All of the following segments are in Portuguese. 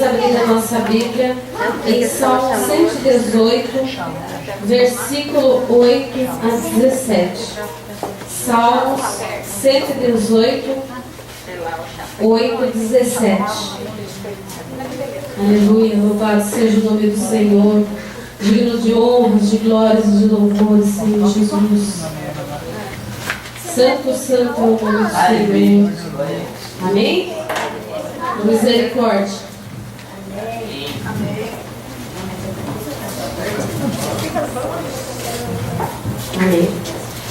abrir a nossa Bíblia em Salmo 118, versículo 8 a 17. Salmos 118, 8 a 17. Aleluia, louvado seja o nome do Senhor, digno de honras, de glórias e de louvores, Senhor Jesus. Santo, santo é o nome do Senhor. Amém? Misericórdia. Amém.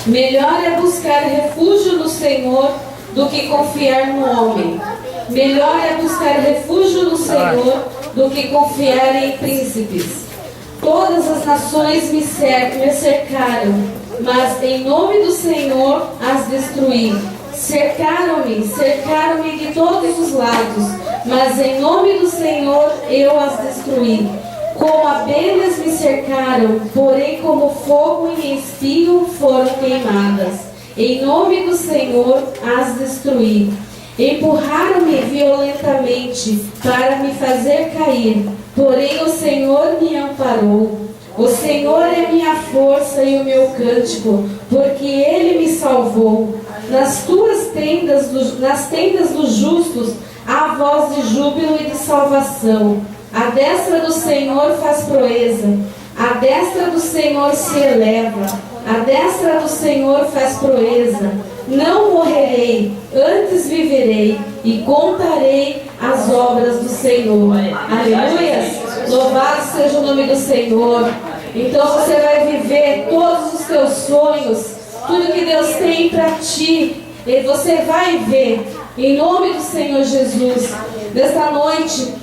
Melhor é buscar refúgio no Senhor do que confiar no homem. Melhor é buscar refúgio no Senhor do que confiar em príncipes. Todas as nações me cercaram, mas em nome do Senhor as destruí. Cercaram-me de todos os lados, mas em nome do Senhor eu as destruí. Como abelhas me cercaram, porém como fogo e espinho foram queimadas. Em nome do Senhor as destruí. Empurraram-me violentamente para me fazer cair, porém o Senhor me amparou. O Senhor é minha força e o meu cântico, porque Ele me salvou. Nas tendas dos justos há voz de júbilo e de salvação. A destra do Senhor faz proeza, a destra do Senhor se eleva, a destra do Senhor faz proeza. Não morrerei, antes viverei e contarei as obras do Senhor. Aleluia! Louvado seja o nome do Senhor. Então você vai viver todos os teus sonhos, tudo que Deus tem para ti, e você vai ver, em nome do Senhor Jesus. Nesta noite,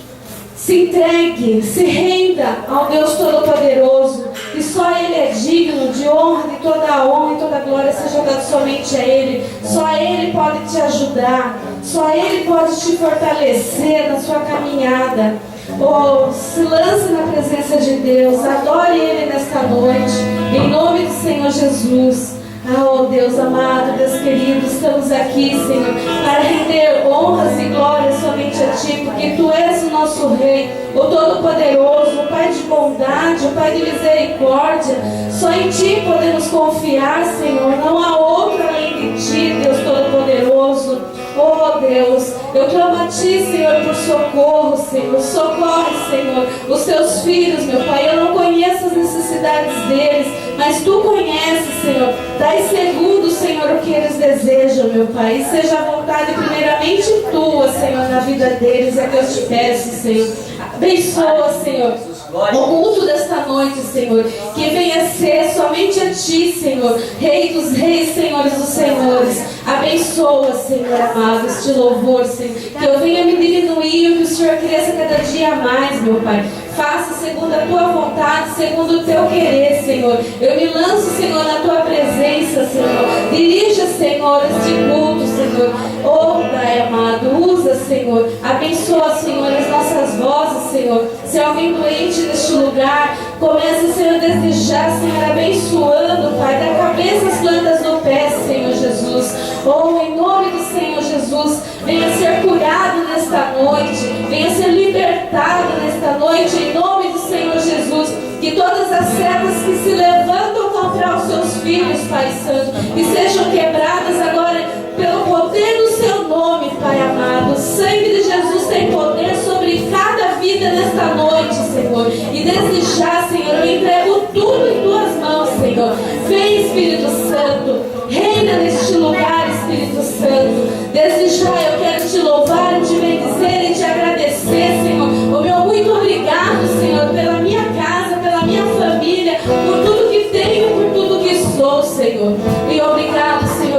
se entregue, se renda ao Deus Todo-Poderoso, e só Ele é digno de honra, de toda a honra e toda a glória seja dada somente a Ele. Só Ele pode te ajudar, só Ele pode te fortalecer na sua caminhada. Oh, se lance na presença de Deus, adore Ele nesta noite, em nome do Senhor Jesus. Oh Deus amado, Deus querido, estamos aqui, Senhor, para render honras e glórias somente a Ti, porque Tu és o nosso Rei, o Todo-Poderoso, o Pai de bondade, o Pai de misericórdia. Só em Ti podemos confiar, Senhor, não há outro além de Ti, Deus Todo-Poderoso. Oh Deus, eu clamo a Ti, Senhor, por socorro, Senhor. Socorre, Senhor, os Teus filhos, meu Pai. Eu não conheço as necessidades deles, mas Tu conheces, Senhor. Dai segundo, Senhor, o que eles desejam, meu Pai. E seja a vontade primeiramente Tua, Senhor, na vida deles. É que eu te peço, Senhor. Abençoa, Senhor, o culto desta noite, Senhor, que venha ser somente a Ti, Senhor, Rei dos reis, Senhores dos senhores. Abençoa, Senhor amado, este louvor, Senhor, que eu venha me diminuir e que o Senhor cresça cada dia mais, meu Pai. Faça segundo a Tua vontade, segundo o Teu querer, Senhor. Eu me lanço, Senhor, na Tua presença, Senhor. Dirija, Senhor, este culto, Senhor. Oh, Pai amado, usa, Senhor. Abençoa, Senhor, as nossas vozes, Senhor. Se alguém doente neste lugar, comece, Senhor, desde já, Senhor, abençoando, Pai, da cabeça às plantas do pé, Senhor Jesus. Oh, em nome do Senhor Jesus, venha ser curado nesta noite, venha ser libertado nesta noite, em nome do Senhor Jesus. Que todas as setas que se levantam contra os Seus filhos, Pai Santo, que sejam quebradas agora pelo poder do Seu nome, Pai amado. O sangue de Jesus tem poder sobre cada vida nesta noite, Senhor. E desde já, Senhor, eu entrego tudo em Tuas mãos, Senhor. Vem, Espírito Santo, reina neste lugar, Espírito Santo. Desde já eu quero Te louvar, Te bendizer e Te agradecer, Senhor. O meu muito obrigado, Senhor, pela minha casa, pela minha família, por tudo que tenho, por tudo que sou, Senhor. E obrigado, Senhor,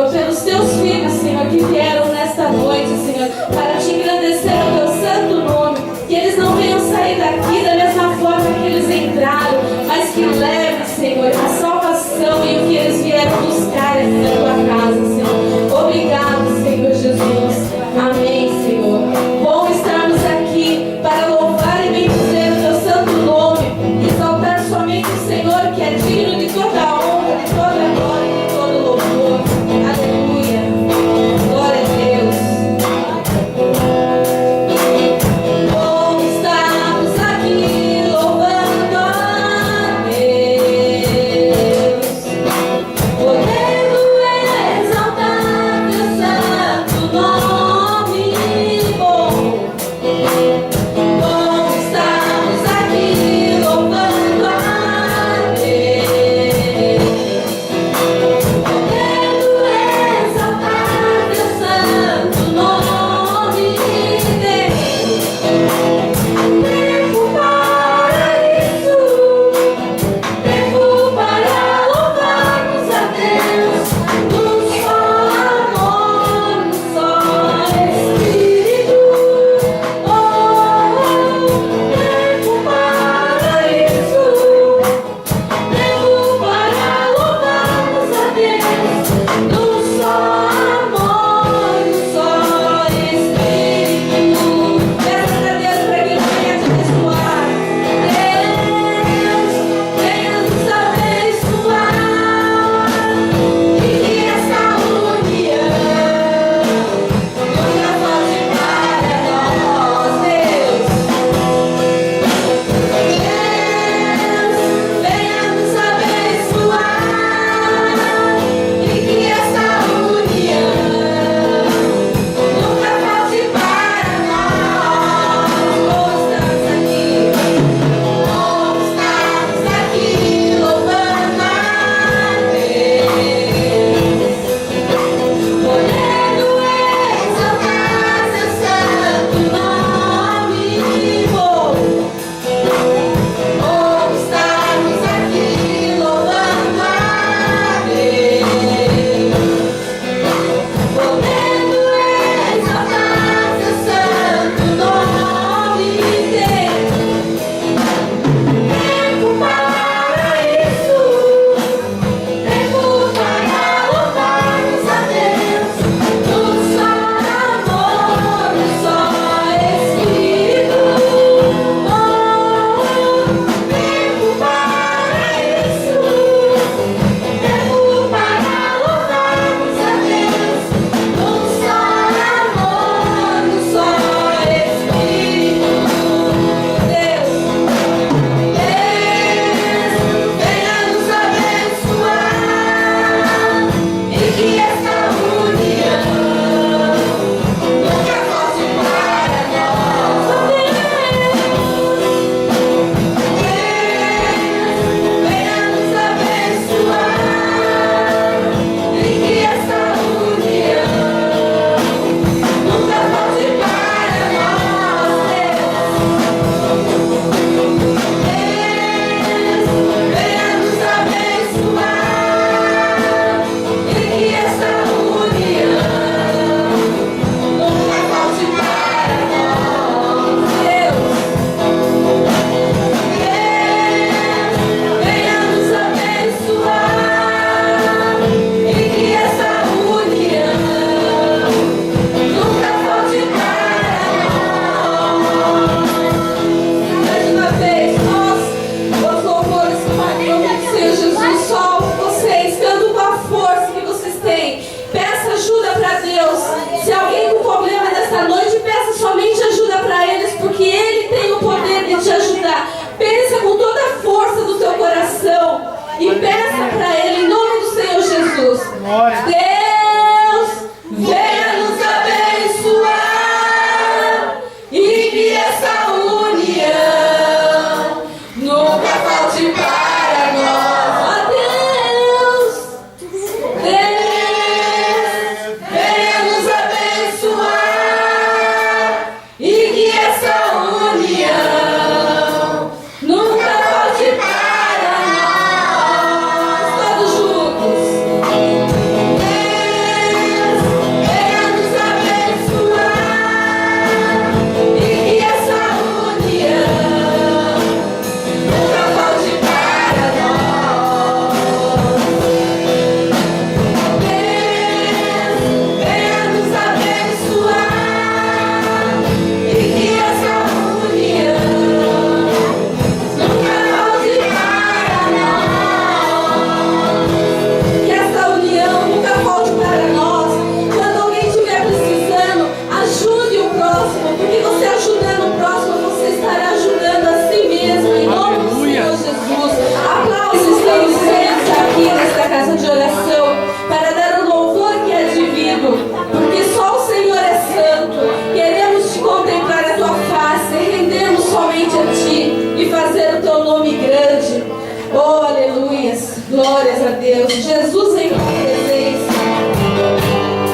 Jesus em tua presença.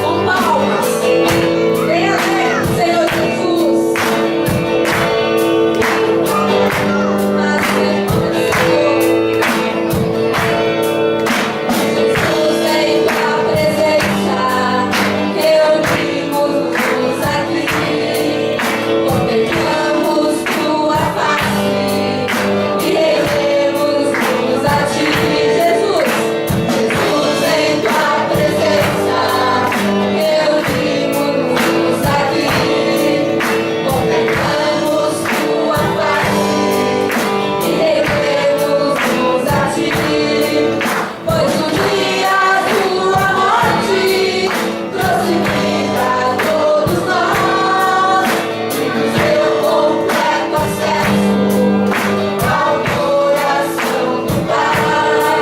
Com palmas. Venha alegre, Senhor Jesus. Jesus em tua presença. Reunimos-nos aqui. Contemplamos tua face e rendemos-nos a ti, Jesus. Jesus em tua presença, reunimos-nos aqui. Contemplamos tua face e rendemos-nos a ti. Pois o dia tua morte trouxe vida a todos nós e nos deu completo acesso ao coração do Pai.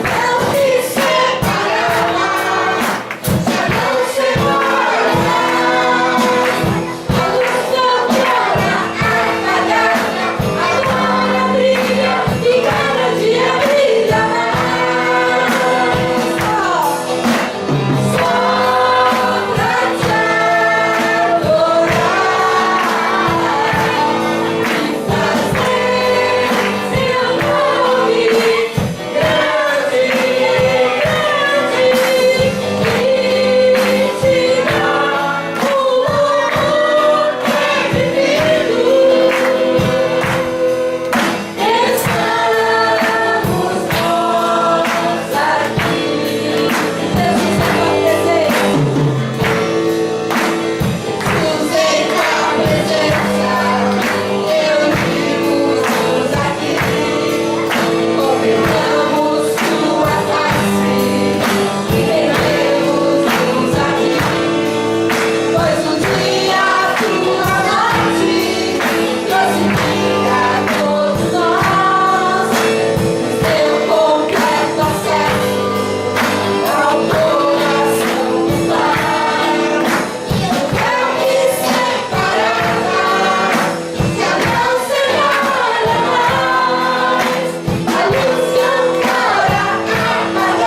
Não te separará, já não se morará. A luz não terá apagada, agora brilha e cada dia brilha mais. Só pra te adorar e fazer seu nome grande, grande, e te dar o louvor perdido. Estamos nós aqui, Jesus em tua presença. Jesus em tua presença, reunimos-nos aqui. Contemplamos tua face e rendemos-nos aqui. Pois um dia tua morte trouxe vida a todos nós, nos deu completo acesso ao coração do Pai. O véu que separava já não se olha mais. A luz que outrora apagada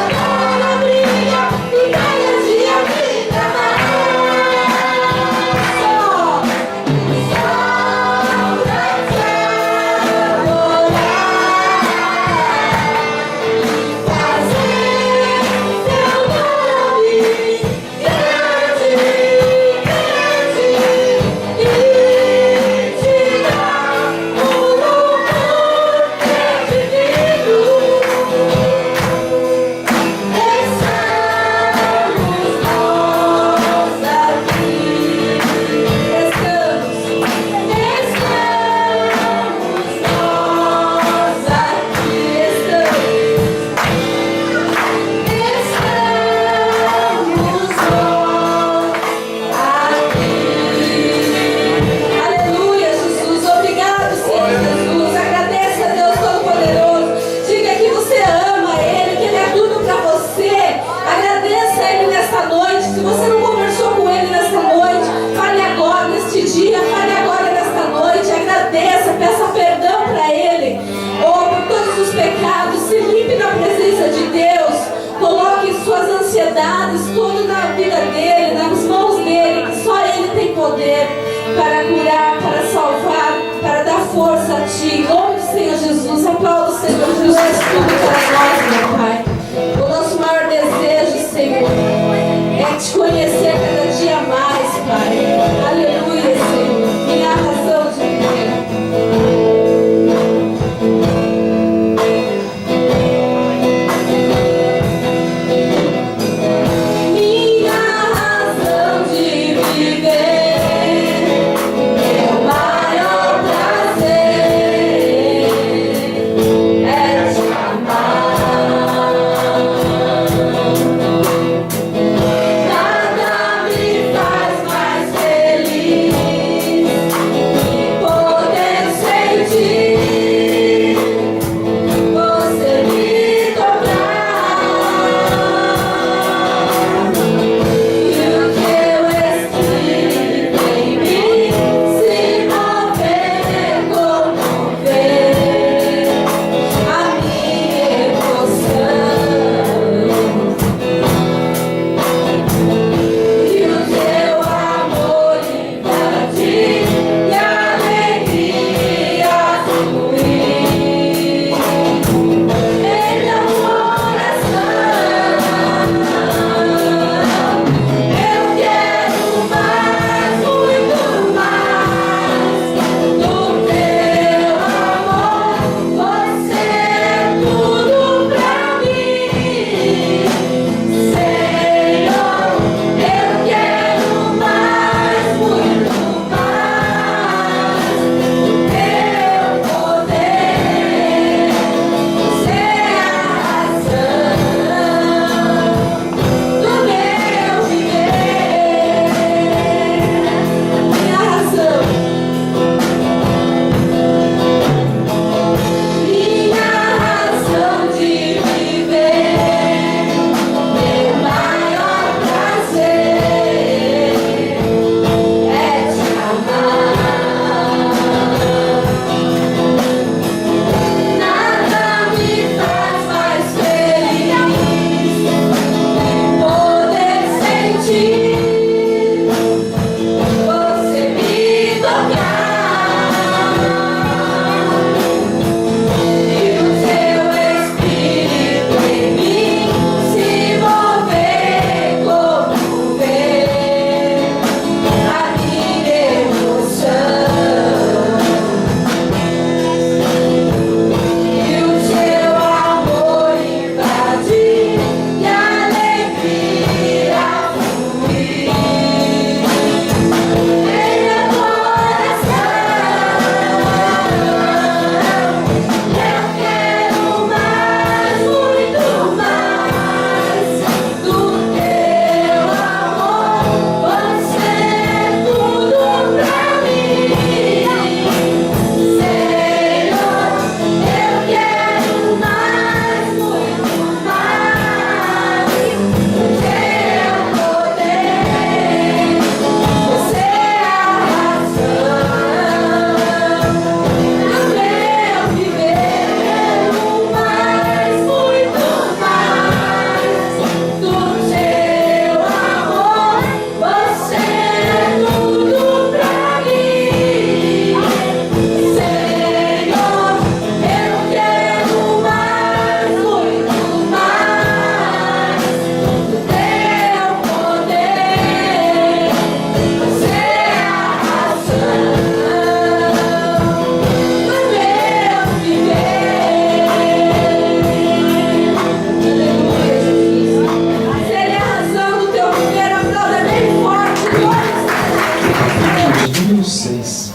agora brilha e cada dia brilha mais. Só pra te adorar e fazer teu nome grande, grande, e te dar o louvor perdido. Estamos nós aqui. Estamos nós aqui. Estamos nós aqui. Aleluia, Jesus. Obrigado, Senhor Jesus. Agradeça a Deus Todo-Poderoso. Diga que você ama Ele, que Ele é tudo para você. Agradeça a Ele nesta noite. Se você não conversou com Ele nesta noite, fale agora, neste dia. Fale agora, nesta noite. Agradeça, peça perdão para Ele. Oh, por todos os pecados. Se limpe na presença de Deus. Coloque suas ansiedades tudo na vida dele, nas mãos dele, que só Ele tem poder para curar, para salvar, para dar força a ti. Em nome do Senhor Jesus, aplauda o Senhor Jesus, és tudo para nós, meu Pai. O nosso maior desejo, Senhor, é te conhecer cada dia mais, Pai. Aleluia, Senhor. Minha razão de viver. Minha razão de viver, meu maior prazer é te amar. Nada me faz mais número 6.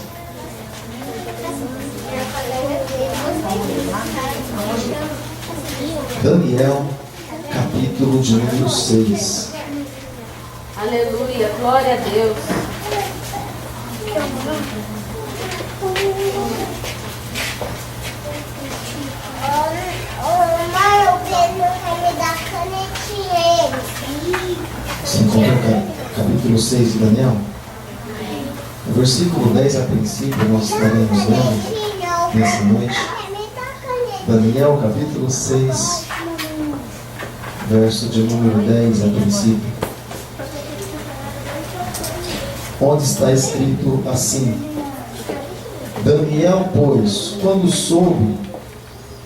Daniel, capítulo de número 6. Aleluia, glória a Deus. Mãe, o Pedro vai me dar canetinha. Você encontra o capítulo 6 de Daniel? No versículo 10 a princípio nós estaremos lendo nessa noite. Daniel capítulo 6, verso de número 10 a princípio, onde está escrito assim: Daniel, pois, quando soube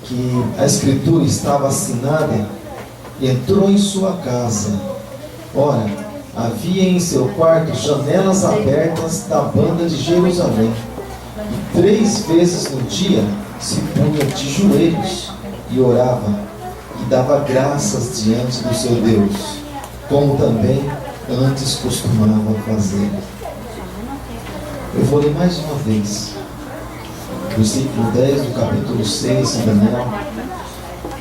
que a escritura estava assinada, entrou em sua casa. Ora, havia em seu quarto janelas abertas da banda de Jerusalém, e 3 vezes no dia se punha de joelhos e orava e dava graças diante do seu Deus, como também antes costumava fazer. Eu vou ler mais uma vez, versículo 10 do capítulo 6 de Daniel.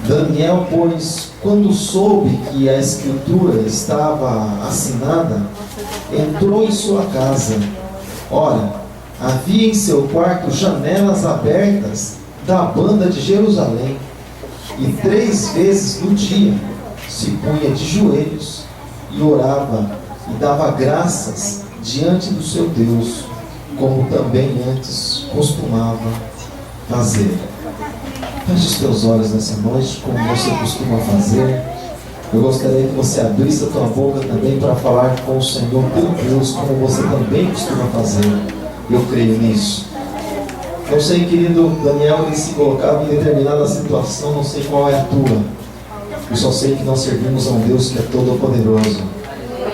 Daniel, pois, quando soube que a escritura estava assinada, entrou em sua casa. Ora, havia em seu quarto janelas abertas da banda de Jerusalém, e 3 vezes no dia se punha de joelhos e orava e dava graças diante do seu Deus, como também antes costumava fazer. Feche os teus olhos nessa noite, como você costuma fazer. Eu gostaria que você abrisse a tua boca também para falar com o Senhor teu Deus, como você também costuma fazer. Eu creio nisso. Eu sei, querido Daniel, ele se colocava em determinada situação, não sei qual é a tua. Eu só sei que nós servimos a um Deus que é todo-poderoso,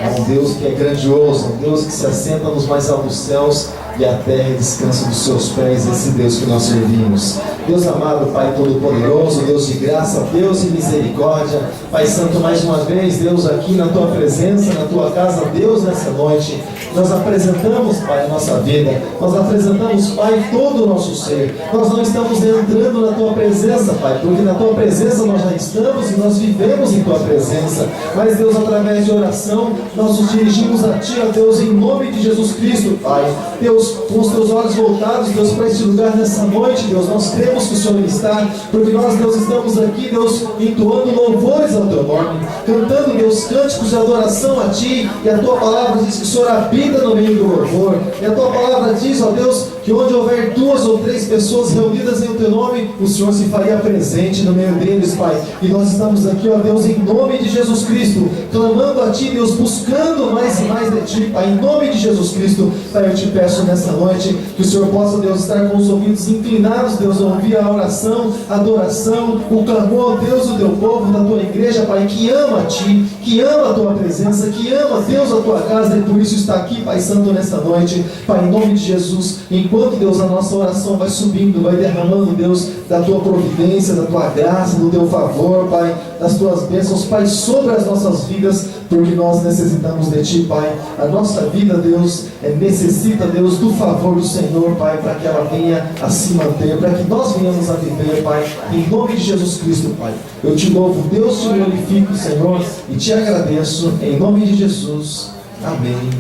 a um Deus que é grandioso, a um Deus que se assenta nos mais altos céus e a terra descansa dos seus pés. Esse Deus que nós servimos. Deus amado, Pai todo-poderoso, Deus de graça, Deus de misericórdia, Pai Santo, mais uma vez, Deus, aqui na Tua presença, na Tua casa, Deus, nessa noite, nós apresentamos, Pai, a nossa vida, nós apresentamos, Pai, todo o nosso ser. Nós não estamos entrando na Tua presença, Pai, porque na Tua presença nós já estamos e nós vivemos em Tua presença, mas, Deus, através de oração, nós nos dirigimos a Ti, ó Deus, em nome de Jesus Cristo, Pai. Deus, com os Teus olhos voltados, Deus, para este lugar nessa noite, Deus, nós cremos que o Senhor está, porque nós, Deus, estamos aqui, Deus, entoando louvores ao Teu nome, cantando, Deus, cânticos de adoração a Ti, e a Tua palavra diz que o Senhor habita no meio do louvor, e a Tua palavra diz, ó Deus, que onde houver 2 ou 3 pessoas reunidas em o Teu nome, o Senhor se faria presente no meio deles, Pai, e nós estamos aqui, ó Deus, em nome de Jesus Cristo, clamando a Ti, Deus, buscando mais e mais de Ti, Pai, em nome de Jesus Cristo. Pai, eu Te peço nessa noite, que o Senhor possa, Deus, estar com os ouvidos inclinados, Deus, a ouvir a oração, a adoração, o clamor, Deus, do Teu povo, da Tua igreja, Pai, que ama a Ti, que ama a Tua presença, que ama, Deus, a Tua casa, e por isso está aqui, Pai Santo, nessa noite, Pai, em nome de Jesus. Enquanto, Deus, a nossa oração vai subindo, vai derramando, Deus, da Tua providência, da Tua graça, do Teu favor, Pai, das Tuas bênçãos, Pai, sobre as nossas vidas, porque nós necessitamos de Ti, Pai. A nossa vida, Deus, necessita, Deus, do favor do Senhor, Pai, para que ela venha a se manter, para que nós venhamos a viver, Pai, em nome de Jesus Cristo, Pai. Eu Te louvo, Deus, Te glorifico, Senhor, e Te agradeço, em nome de Jesus. Amém,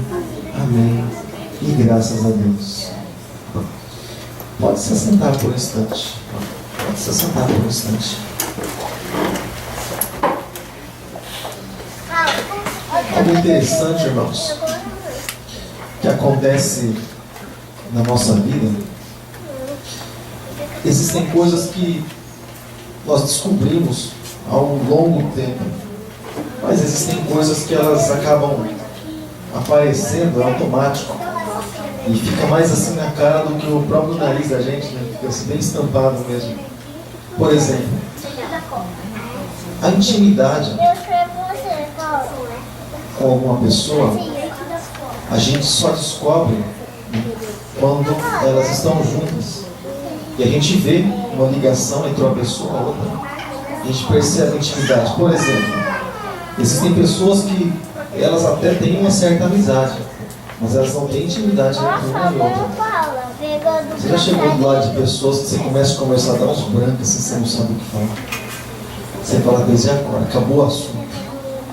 amém, e graças a Deus. Pode se assentar por um instante. Pode se assentar por um instante. Algo interessante, irmãos, que acontece na nossa vida. Existem coisas que nós descobrimos ao longo do tempo, mas existem coisas que elas acabam aparecendo, é automático, e fica mais assim na cara do que o próprio nariz da gente, né? Fica assim bem estampado mesmo. Por exemplo, a intimidade com alguma pessoa, a gente só descobre quando elas estão juntas. E a gente vê uma ligação entre uma pessoa e outra. A gente percebe a intimidade. Por exemplo, existem pessoas que elas até têm uma certa amizade, mas elas não têm intimidade entre uma e outra. Paula, pegou do Você já chegou do lado de pessoas que você começa a conversar, dá uns brancos assim, você não sabe o que falar. Você fala, Deus, e agora? Acabou o assunto.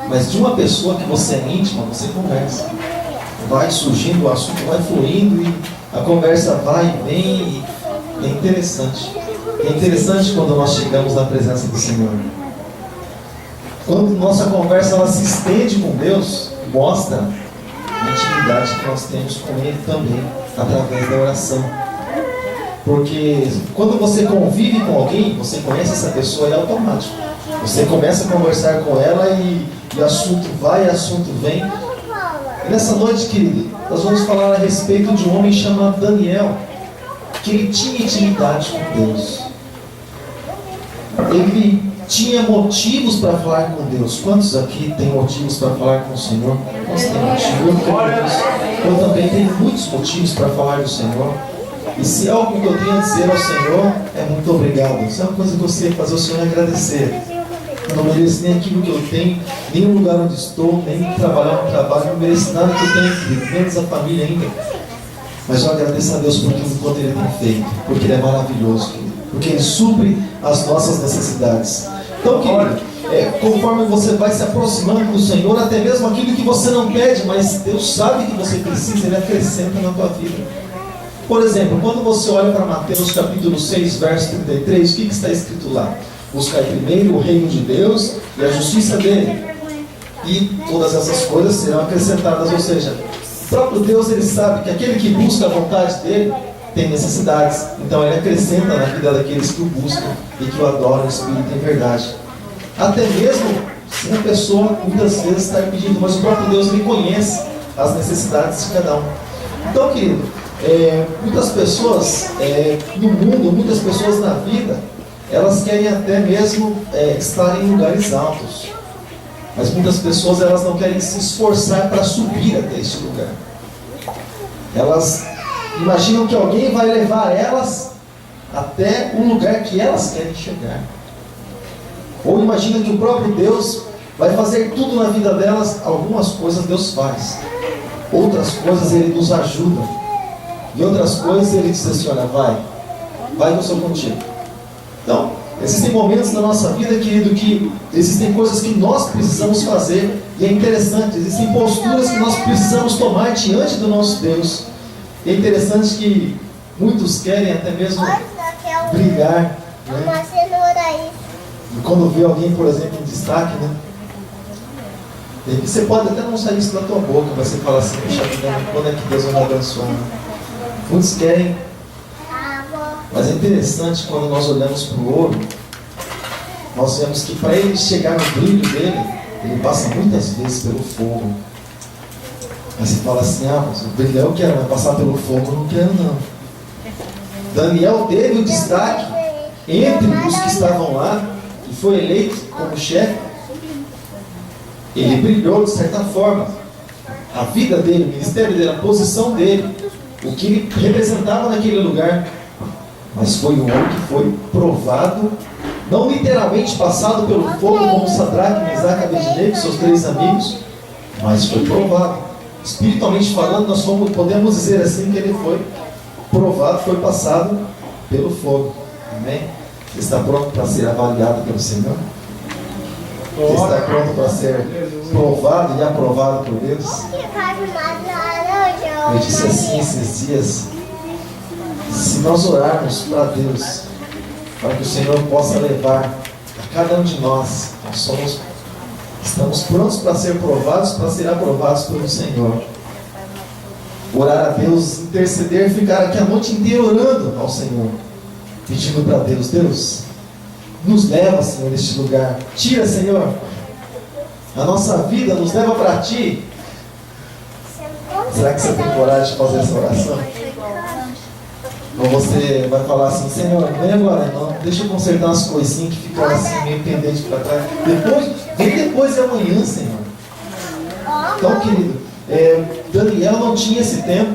Mas de uma pessoa que você é íntima, você conversa. Vai surgindo, o assunto vai fluindo e a conversa vai e vem. E é interessante. É interessante quando nós chegamos na presença do Senhor. Quando nossa conversa ela se estende com Deus, mostra a intimidade que nós temos com Ele também, através da oração. Porque quando você convive com alguém, você conhece essa pessoa, é automático. Você começa a conversar com ela e assunto vai, assunto vem. E nessa noite, querido, nós vamos falar a respeito de um homem chamado Daniel, que ele tinha intimidade com Deus. Ele tinha motivos para falar com Deus. Quantos aqui têm motivos para falar com o Senhor? Nós temos motivos. Eu também tenho muitos motivos para falar do Senhor. E se é algo que eu tenho a dizer ao Senhor, é muito obrigado. Se é uma coisa que eu sei fazer, o Senhor é agradecer. Eu não mereço nem aquilo que eu tenho, nem o lugar onde estou, nem trabalhar no trabalho. Eu não mereço nada que eu tenho, menos a família ainda. Mas eu agradeço a Deus por tudo quanto Ele tem feito, porque Ele é maravilhoso, porque Ele supre as nossas necessidades. Então, querido, conforme você vai se aproximando do Senhor, até mesmo aquilo que você não pede, mas Deus sabe que você precisa, Ele acrescenta na tua vida. Por exemplo, quando você olha para Mateus capítulo 6, verso 33, o que está escrito lá? Buscai primeiro o reino de Deus e a justiça dele, e todas essas coisas serão acrescentadas. Ou seja, o próprio Deus, Ele sabe que aquele que busca a vontade dele tem necessidades, então Ele acrescenta na vida daqueles que o buscam e que o adoram em espírito e em verdade. Até mesmo se a pessoa muitas vezes está pedindo, mas o próprio Deus, Ele conhece as necessidades de cada um. Então, querido, muitas pessoas no mundo, muitas pessoas na vida, elas querem até mesmo estar em lugares altos, mas muitas pessoas elas não querem se esforçar para subir até este lugar. Elas imaginam que alguém vai levar elas até o lugar que elas querem chegar, ou imaginam que o próprio Deus vai fazer tudo na vida delas. Algumas coisas Deus faz, outras coisas Ele nos ajuda, e outras coisas Ele diz assim, olha, vai que eu sou contigo. Então, existem momentos na nossa vida, querido, que existem coisas que nós precisamos fazer, e é interessante, existem posturas que nós precisamos tomar diante do nosso Deus. E é interessante que muitos querem até mesmo brigar, né? E quando vê alguém, por exemplo, em destaque, né? E você pode até não sair isso da tua boca, mas você fala assim, puxa vida, quando é que Deus vai me abençoar? Muitos querem. Mas é interessante quando nós olhamos para o ouro, nós vemos que para ele chegar no brilho dele, ele passa muitas vezes pelo fogo. Aí você fala assim, mas o brilho eu quero, mas passar pelo fogo eu não quero não. Daniel teve o destaque entre os que estavam lá, e foi eleito como chefe. Ele brilhou de certa forma. A vida dele, o ministério dele, a posição dele, o que ele representava naquele lugar. Mas foi um homem que foi provado, não literalmente passado pelo fogo, como Sadraque, Mesaque e Abednego, seus 3 amigos, mas foi provado. Espiritualmente falando, nós podemos dizer assim que ele foi provado, foi passado pelo fogo. Amém? Você está pronto para ser avaliado pelo Senhor? Você está pronto para ser provado e aprovado por Deus? Eu disse assim esses dias, se nós orarmos para Deus, para que o Senhor possa levar a cada um de nós, estamos prontos para ser provados, para ser aprovados pelo Senhor. Orar a Deus, interceder, ficar aqui a noite inteira orando ao Senhor, pedindo para Deus, Deus, nos leva, Senhor, neste lugar. Tira, Senhor, a nossa vida, nos leva para Ti. Será que você tem coragem de fazer essa oração? Ou você vai falar assim, Senhor, não vem agora não, deixa eu consertar umas coisinhas que ficaram assim meio pendentes para trás. Vem depois de amanhã, Senhor. Então, querido, Daniel não tinha esse tempo,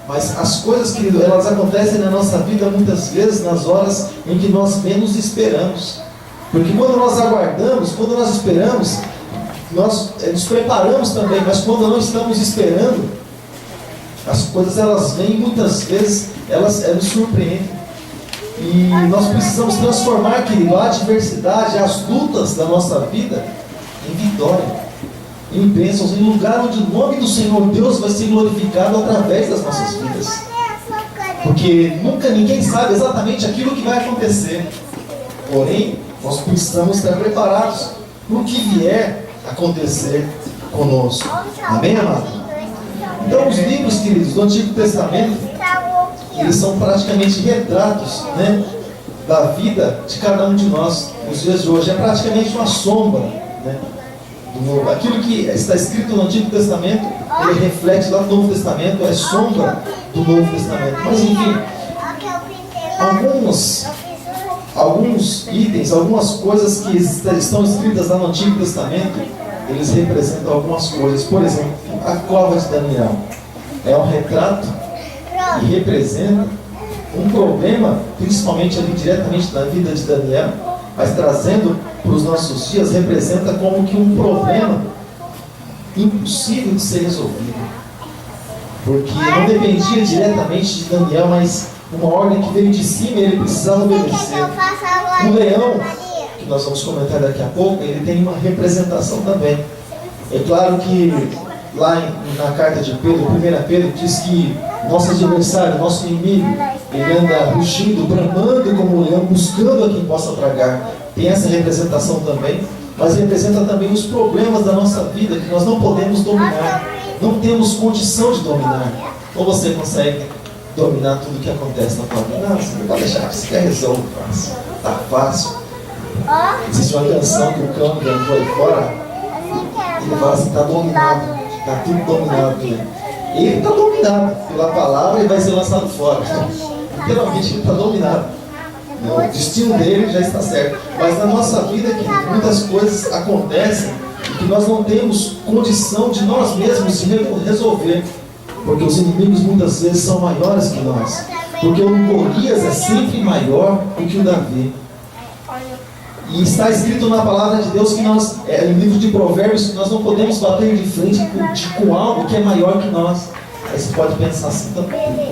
mas as coisas, querido, elas acontecem na nossa vida muitas vezes nas horas em que nós menos esperamos. Porque quando nós aguardamos, quando nós esperamos, nós nos preparamos também, mas quando não estamos esperando, As coisas elas vêm, muitas vezes elas nos surpreendem. E nós precisamos transformar, querido, a adversidade, as lutas da nossa vida em vitória, em bênçãos, em lugar onde o nome do Senhor Deus vai ser glorificado através das nossas vidas. Porque nunca ninguém sabe exatamente aquilo que vai acontecer. Porém, nós precisamos estar preparados para o que vier acontecer conosco. Amém, amado? Então, os livros, queridos, do Antigo Testamento, eles são praticamente retratos, né, da vida de cada um de nós nos dias de hoje. É praticamente uma sombra, né, do Novo. Aquilo que está escrito no Antigo Testamento, ele reflete lá no Novo Testamento, é sombra do Novo Testamento. Mas enfim, alguns itens, algumas coisas que estão escritas lá no Antigo Testamento, eles representam algumas coisas. Por exemplo, a cova de Daniel é um retrato e representa um problema, principalmente ali diretamente na vida de Daniel, mas trazendo para os nossos dias, representa como que um problema impossível de ser resolvido, porque não dependia diretamente de Daniel, mas uma ordem que veio de cima e ele precisava obedecer. O leão, que nós vamos comentar daqui a pouco, ele tem uma representação também. É claro que lá na carta de Pedro, 1 Pedro, diz que nosso adversário, nosso inimigo, ele anda rugindo, bramando como um leão, buscando a quem possa tragar. Tem essa representação também, mas representa também os problemas da nossa vida que nós não podemos dominar, não temos condição de dominar. Ou você consegue dominar tudo que acontece na tua vida? Não, você não pode deixar que você quer resolver fácil. Está fácil. Existe uma canção que o cão cantou aí fora, ele fala assim, está dominado, está tudo dominado por ele. Ele está dominado pela palavra e vai ser lançado fora. Literalmente ele está dominado. O destino dele já está certo. Mas na nossa vida, que muitas coisas acontecem e que nós não temos condição de nós mesmos de resolver. Porque os inimigos muitas vezes são maiores que nós. Porque o Golias é sempre maior do que o Davi. E está escrito na palavra de Deus que nós, no livro de Provérbios, que nós não podemos bater de frente com algo que é maior que nós. Aí você pode pensar assim também.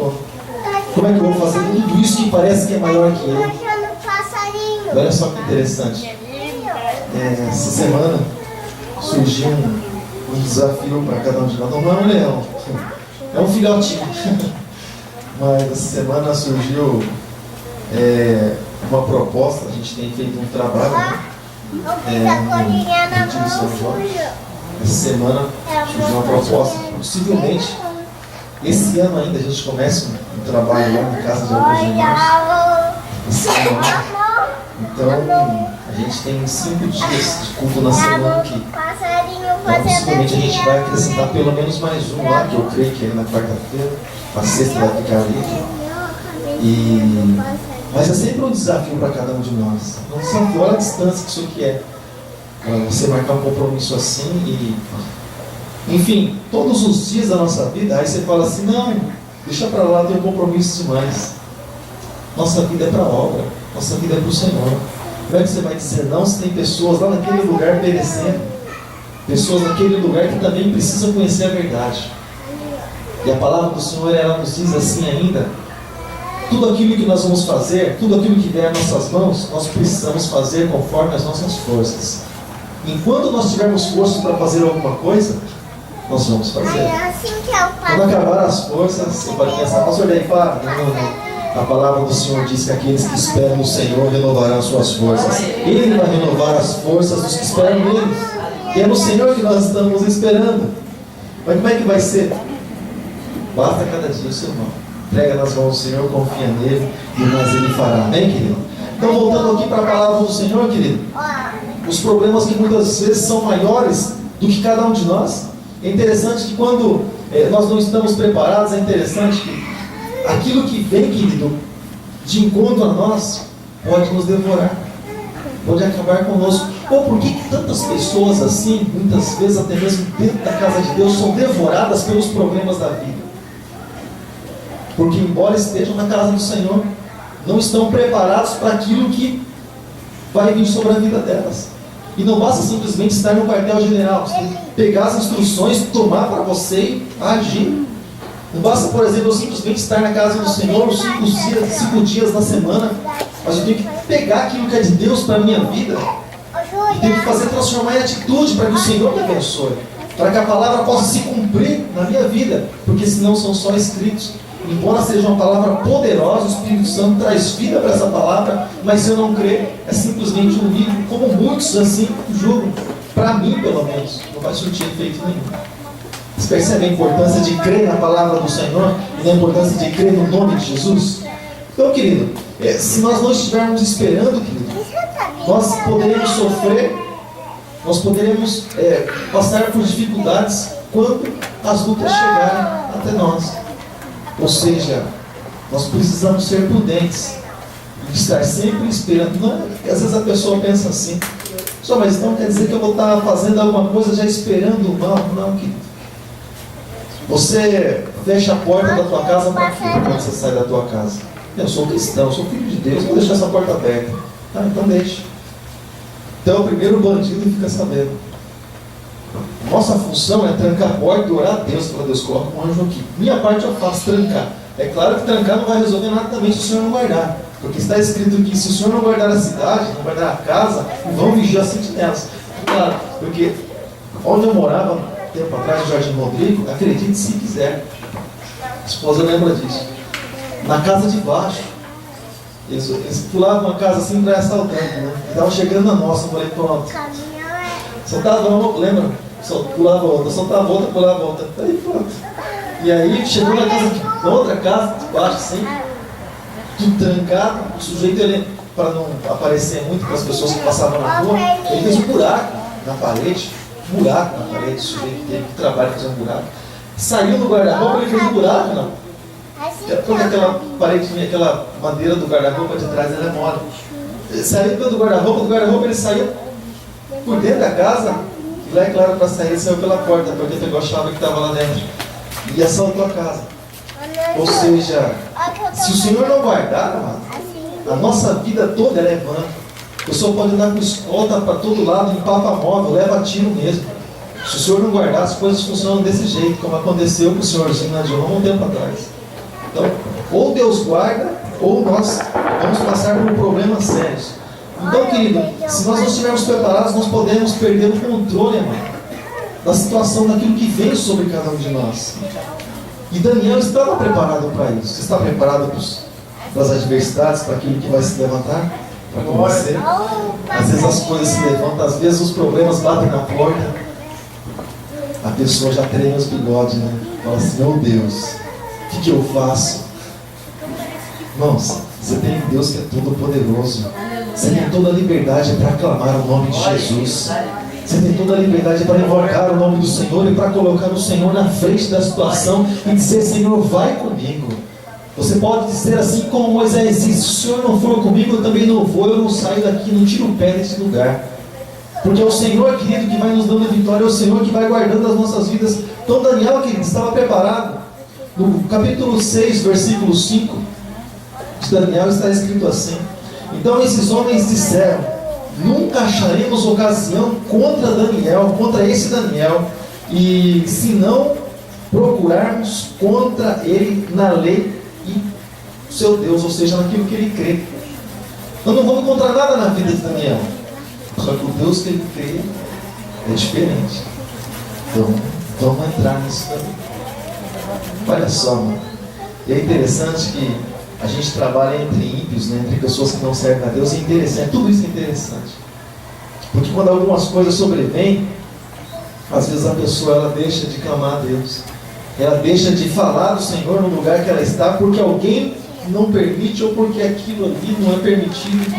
Como é que eu vou fazer tudo isso que parece que é maior que ele? Olha só que interessante. Essa semana surgiu um desafio para cada um de nós. Não é um leão, é um filhotinho. Mas essa semana surgiu uma proposta. A gente tem feito um trabalho, né? No São Jorge. Essa semana surgiu uma proposta. Possivelmente esse ano ainda a gente começa um trabalho lá na casa de alguns irmãos. Esse ano. Então, a gente tem 5 dias de culto na semana aqui. Então, possivelmente a gente vai acrescentar pelo menos mais um lá, que eu creio que é na quarta-feira. A sexta vai ficar ali. Mas é sempre um desafio para cada um de nós. É um desafio, olha a distância que isso aqui é. Você marcar um compromisso assim e... Enfim, todos os dias da nossa vida, aí você fala assim, não, deixa para lá, tem um compromisso demais. Nossa vida é para a obra, nossa vida é para o Senhor. Como é que você vai dizer não se tem pessoas lá naquele lugar perecendo? Pessoas naquele lugar que também precisam conhecer a verdade. E a palavra do Senhor, ela nos diz assim ainda, tudo aquilo que nós vamos fazer, tudo aquilo que vier às nossas mãos, nós precisamos fazer conforme as nossas forças. Enquanto nós tivermos força para fazer alguma coisa, nós vamos fazer. Quando acabar as forças, você pode pensar, pastor, daí para. Não. A palavra do Senhor diz que aqueles que esperam no Senhor renovarão suas forças. Ele vai renovar as forças dos que esperam nele. E é no Senhor que nós estamos esperando. Mas como é que vai ser? Basta cada dia o seu irmão. Entrega nas mãos do Senhor, confia nele e mais ele fará. Amém, querido? Então, voltando aqui para a palavra do Senhor, querido. Os problemas que muitas vezes são maiores do que cada um de nós. É interessante que quando nós não estamos preparados, é interessante que aquilo que vem, querido, de encontro a nós, pode nos devorar, pode acabar conosco. Ou por que tantas pessoas assim, muitas vezes até mesmo dentro da casa de Deus, são devoradas pelos problemas da vida? Porque embora estejam na casa do Senhor, não estão preparados para aquilo que vai vir sobre a vida delas. E não basta simplesmente estar no quartel-general. Você tem que pegar as instruções, tomar para você e agir. Não basta, por exemplo, eu simplesmente estar na casa do Senhor os 5 dias na semana, mas eu tenho que pegar aquilo que é de Deus para a minha vida e tenho que fazer transformar em atitude para que o Senhor me abençoe, para que a palavra possa se cumprir na minha vida, porque senão são só escritos. Embora seja uma palavra poderosa, o Espírito Santo traz vida para essa palavra, mas se eu não crer, é simplesmente um livro, como muitos assim julgam. Para mim, pelo menos, não vai surtir efeito nenhum. Você percebe a importância de crer na palavra do Senhor e na importância de crer no nome de Jesus? Então, querido, se nós não estivermos esperando, querido, nós poderemos sofrer, nós poderemos passar por dificuldades quando as lutas chegarem até nós. Ou seja, nós precisamos ser prudentes e estar sempre esperando. Não, às vezes a pessoa pensa assim: só, mas então quer dizer que eu vou estar fazendo alguma coisa já esperando o mal? Não, querido. Você fecha a porta da tua casa para quê? Quando você sai da tua casa? Eu sou cristão, eu sou filho de Deus, vou deixar essa porta aberta. Ah, então deixa. Então primeiro o bandido fica sabendo. Nossa função é trancar a porta e orar a Deus para Deus coloca um anjo aqui. Minha parte eu faço, trancar. É claro que trancar não vai resolver nada também se o Senhor não guardar. Porque está escrito que se o Senhor não guardar a cidade, não guardar a casa, vão vigiar as sentinelas. Claro, porque onde eu morava, tempo atrás, no Jardim Rodrigo, acredite se quiser. A esposa lembra disso. Na casa de baixo, eles pulavam uma casa assim para assaltando, né? Estavam chegando na nossa, eu falei, pronto. Soltava uma, lembra? Pulava outra, soltava outra, pulava outra. Aí pronto. E aí chegou na outra casa, de baixo assim, tudo trancado. O sujeito, ele, para não aparecer muito para as pessoas que passavam na rua, ele fez um buraco na parede. O sujeito teve que trabalhar fazer um buraco. Saiu do guarda-roupa, ele fez um buraco, não. Porque aquela parede tinha aquela madeira do guarda-roupa de trás, ela é mole. Ele saiu do guarda-roupa ele saiu por dentro da casa, e lá é claro, para sair, ele saiu pela porta, porque pegou a chave que estava lá dentro e assaltou a casa. Ou seja, se o Senhor não guardar, amado, a nossa vida toda ela é vã. A pessoa pode andar com escolta para todo lado, em papa móvel, leva tiro mesmo. Se o Senhor não guardar, as coisas funcionam desse jeito, como aconteceu com o senhorzinho na Dilma um tempo atrás. Então, ou Deus guarda, ou nós vamos passar por problemas sérios. Então, querido, se nós não estivermos preparados, nós podemos perder o controle, amado, da situação, daquilo que vem sobre cada um de nós. E Daniel estava preparado para isso. Você está preparado para as adversidades, para aquilo que vai se levantar? Para você? Às vezes as coisas se levantam, às vezes os problemas batem na porta. A pessoa já treme os bigodes, né? Fala assim, meu Deus, o que eu faço? Irmãos, você tem um Deus que é todo poderoso. Você tem toda a liberdade para aclamar o nome de Jesus. Você tem toda a liberdade para invocar o nome do Senhor e para colocar o Senhor na frente da situação e dizer, Senhor, vai comigo. Você pode dizer assim como Moisés disse, se o Senhor não for comigo, eu também não vou, eu não saio daqui, não tiro o pé desse lugar. Porque é o Senhor, querido, que vai nos dando a vitória, é o Senhor que vai guardando as nossas vidas. Então Daniel, querido, estava preparado. No capítulo 6, versículo 5 de Daniel está escrito assim: então esses homens disseram, nunca acharemos ocasião contra Daniel, contra esse Daniel, e se não procurarmos contra ele na lei e seu Deus, ou seja, naquilo que ele crê. Nós não vamos encontrar nada na vida de Daniel, só que o Deus que ele crê é diferente. Então, vamos entrar nisso também. Olha só, mano. E é interessante que a gente trabalha entre ímpios, né? Entre pessoas que não servem a Deus. É interessante, tudo isso é interessante. Porque quando algumas coisas sobrevêm, às vezes a pessoa ela deixa de clamar a Deus. Ela deixa de falar do Senhor no lugar que ela está, porque alguém não permite ou porque aquilo ali não é permitido.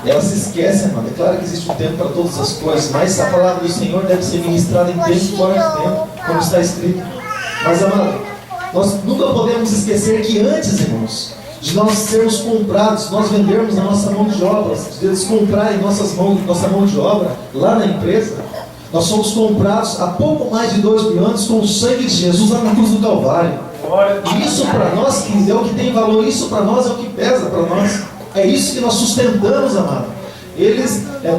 Ela se esquece, amado. É claro que existe um tempo para todas as coisas, mas a palavra do Senhor deve ser ministrada em tempo e fora de tempo, como está escrito. Mas, amado, nós nunca podemos esquecer que antes, irmãos, de nós sermos comprados, nós vendermos a nossa mão de obra, de eles comprarem nossa mão de obra lá na empresa, nós somos comprados há pouco mais de 2000 anos com o sangue de Jesus lá na cruz do Calvário. E isso para nós, querido, é o que tem valor, isso para nós é o que pesa para nós. É isso que nós sustentamos, amado.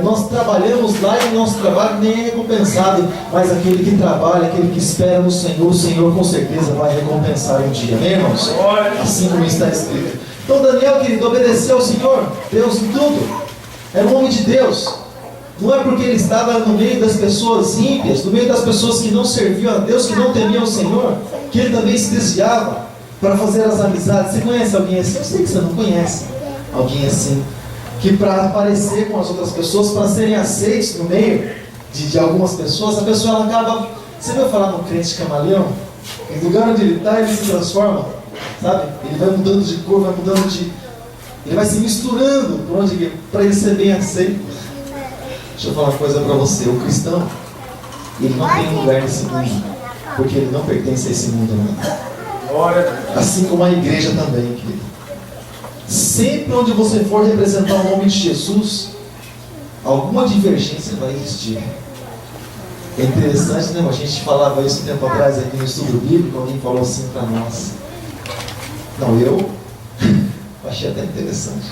Nós trabalhamos lá e o nosso trabalho nem é recompensado, mas aquele que trabalha, aquele que espera no Senhor, o Senhor com certeza vai recompensar um dia, amém, irmãos? Assim como está escrito. Então Daniel, querido, obedeceu ao Senhor, Deus em tudo, era um homem de Deus. Não é porque ele estava no meio das pessoas ímpias, no meio das pessoas que não serviam a Deus, que não temiam o Senhor, que ele também se desviava para fazer as amizades. Você conhece alguém assim? Eu sei que você não conhece alguém assim, que para aparecer com as outras pessoas, para serem aceitos no meio de algumas pessoas, a pessoa ela acaba... Você vai falar no crente camaleão? Em lugar onde ele está, ele se transforma, sabe? Ele vai mudando de cor, vai mudando de... Ele vai se misturando para ele ser bem aceito. Deixa eu falar uma coisa para você. O cristão, ele não tem lugar nesse mundo, porque ele não pertence a esse mundo, não. Assim como a igreja também, querido. Sempre onde você for representar o nome de Jesus, alguma divergência vai existir. É interessante, né? A gente falava isso um tempo atrás aqui no estudo bíblico, alguém falou assim para nós. Não, eu achei até interessante.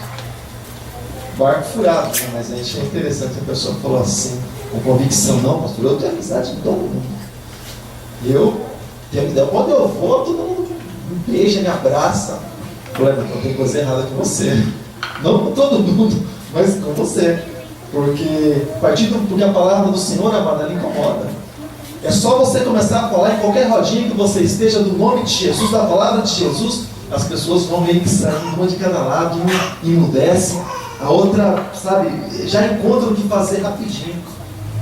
Barco furado, né? Mas a gente é interessante, a pessoa falou assim, com convicção: não, pastor, eu tenho amizade com todo mundo. Eu tenho ideia, quando eu vou, todo mundo me beija, me abraça. Eu falei: não, tem coisa errada com você. Não com todo mundo, mas com você. Porque a palavra do Senhor, amada, ela incomoda. É só você começar a falar em qualquer rodinha que você esteja do nome de Jesus, da palavra de Jesus, as pessoas vão meio que saindo, uma de cada lado, uma emudece, a outra, sabe, já encontra o que fazer rapidinho.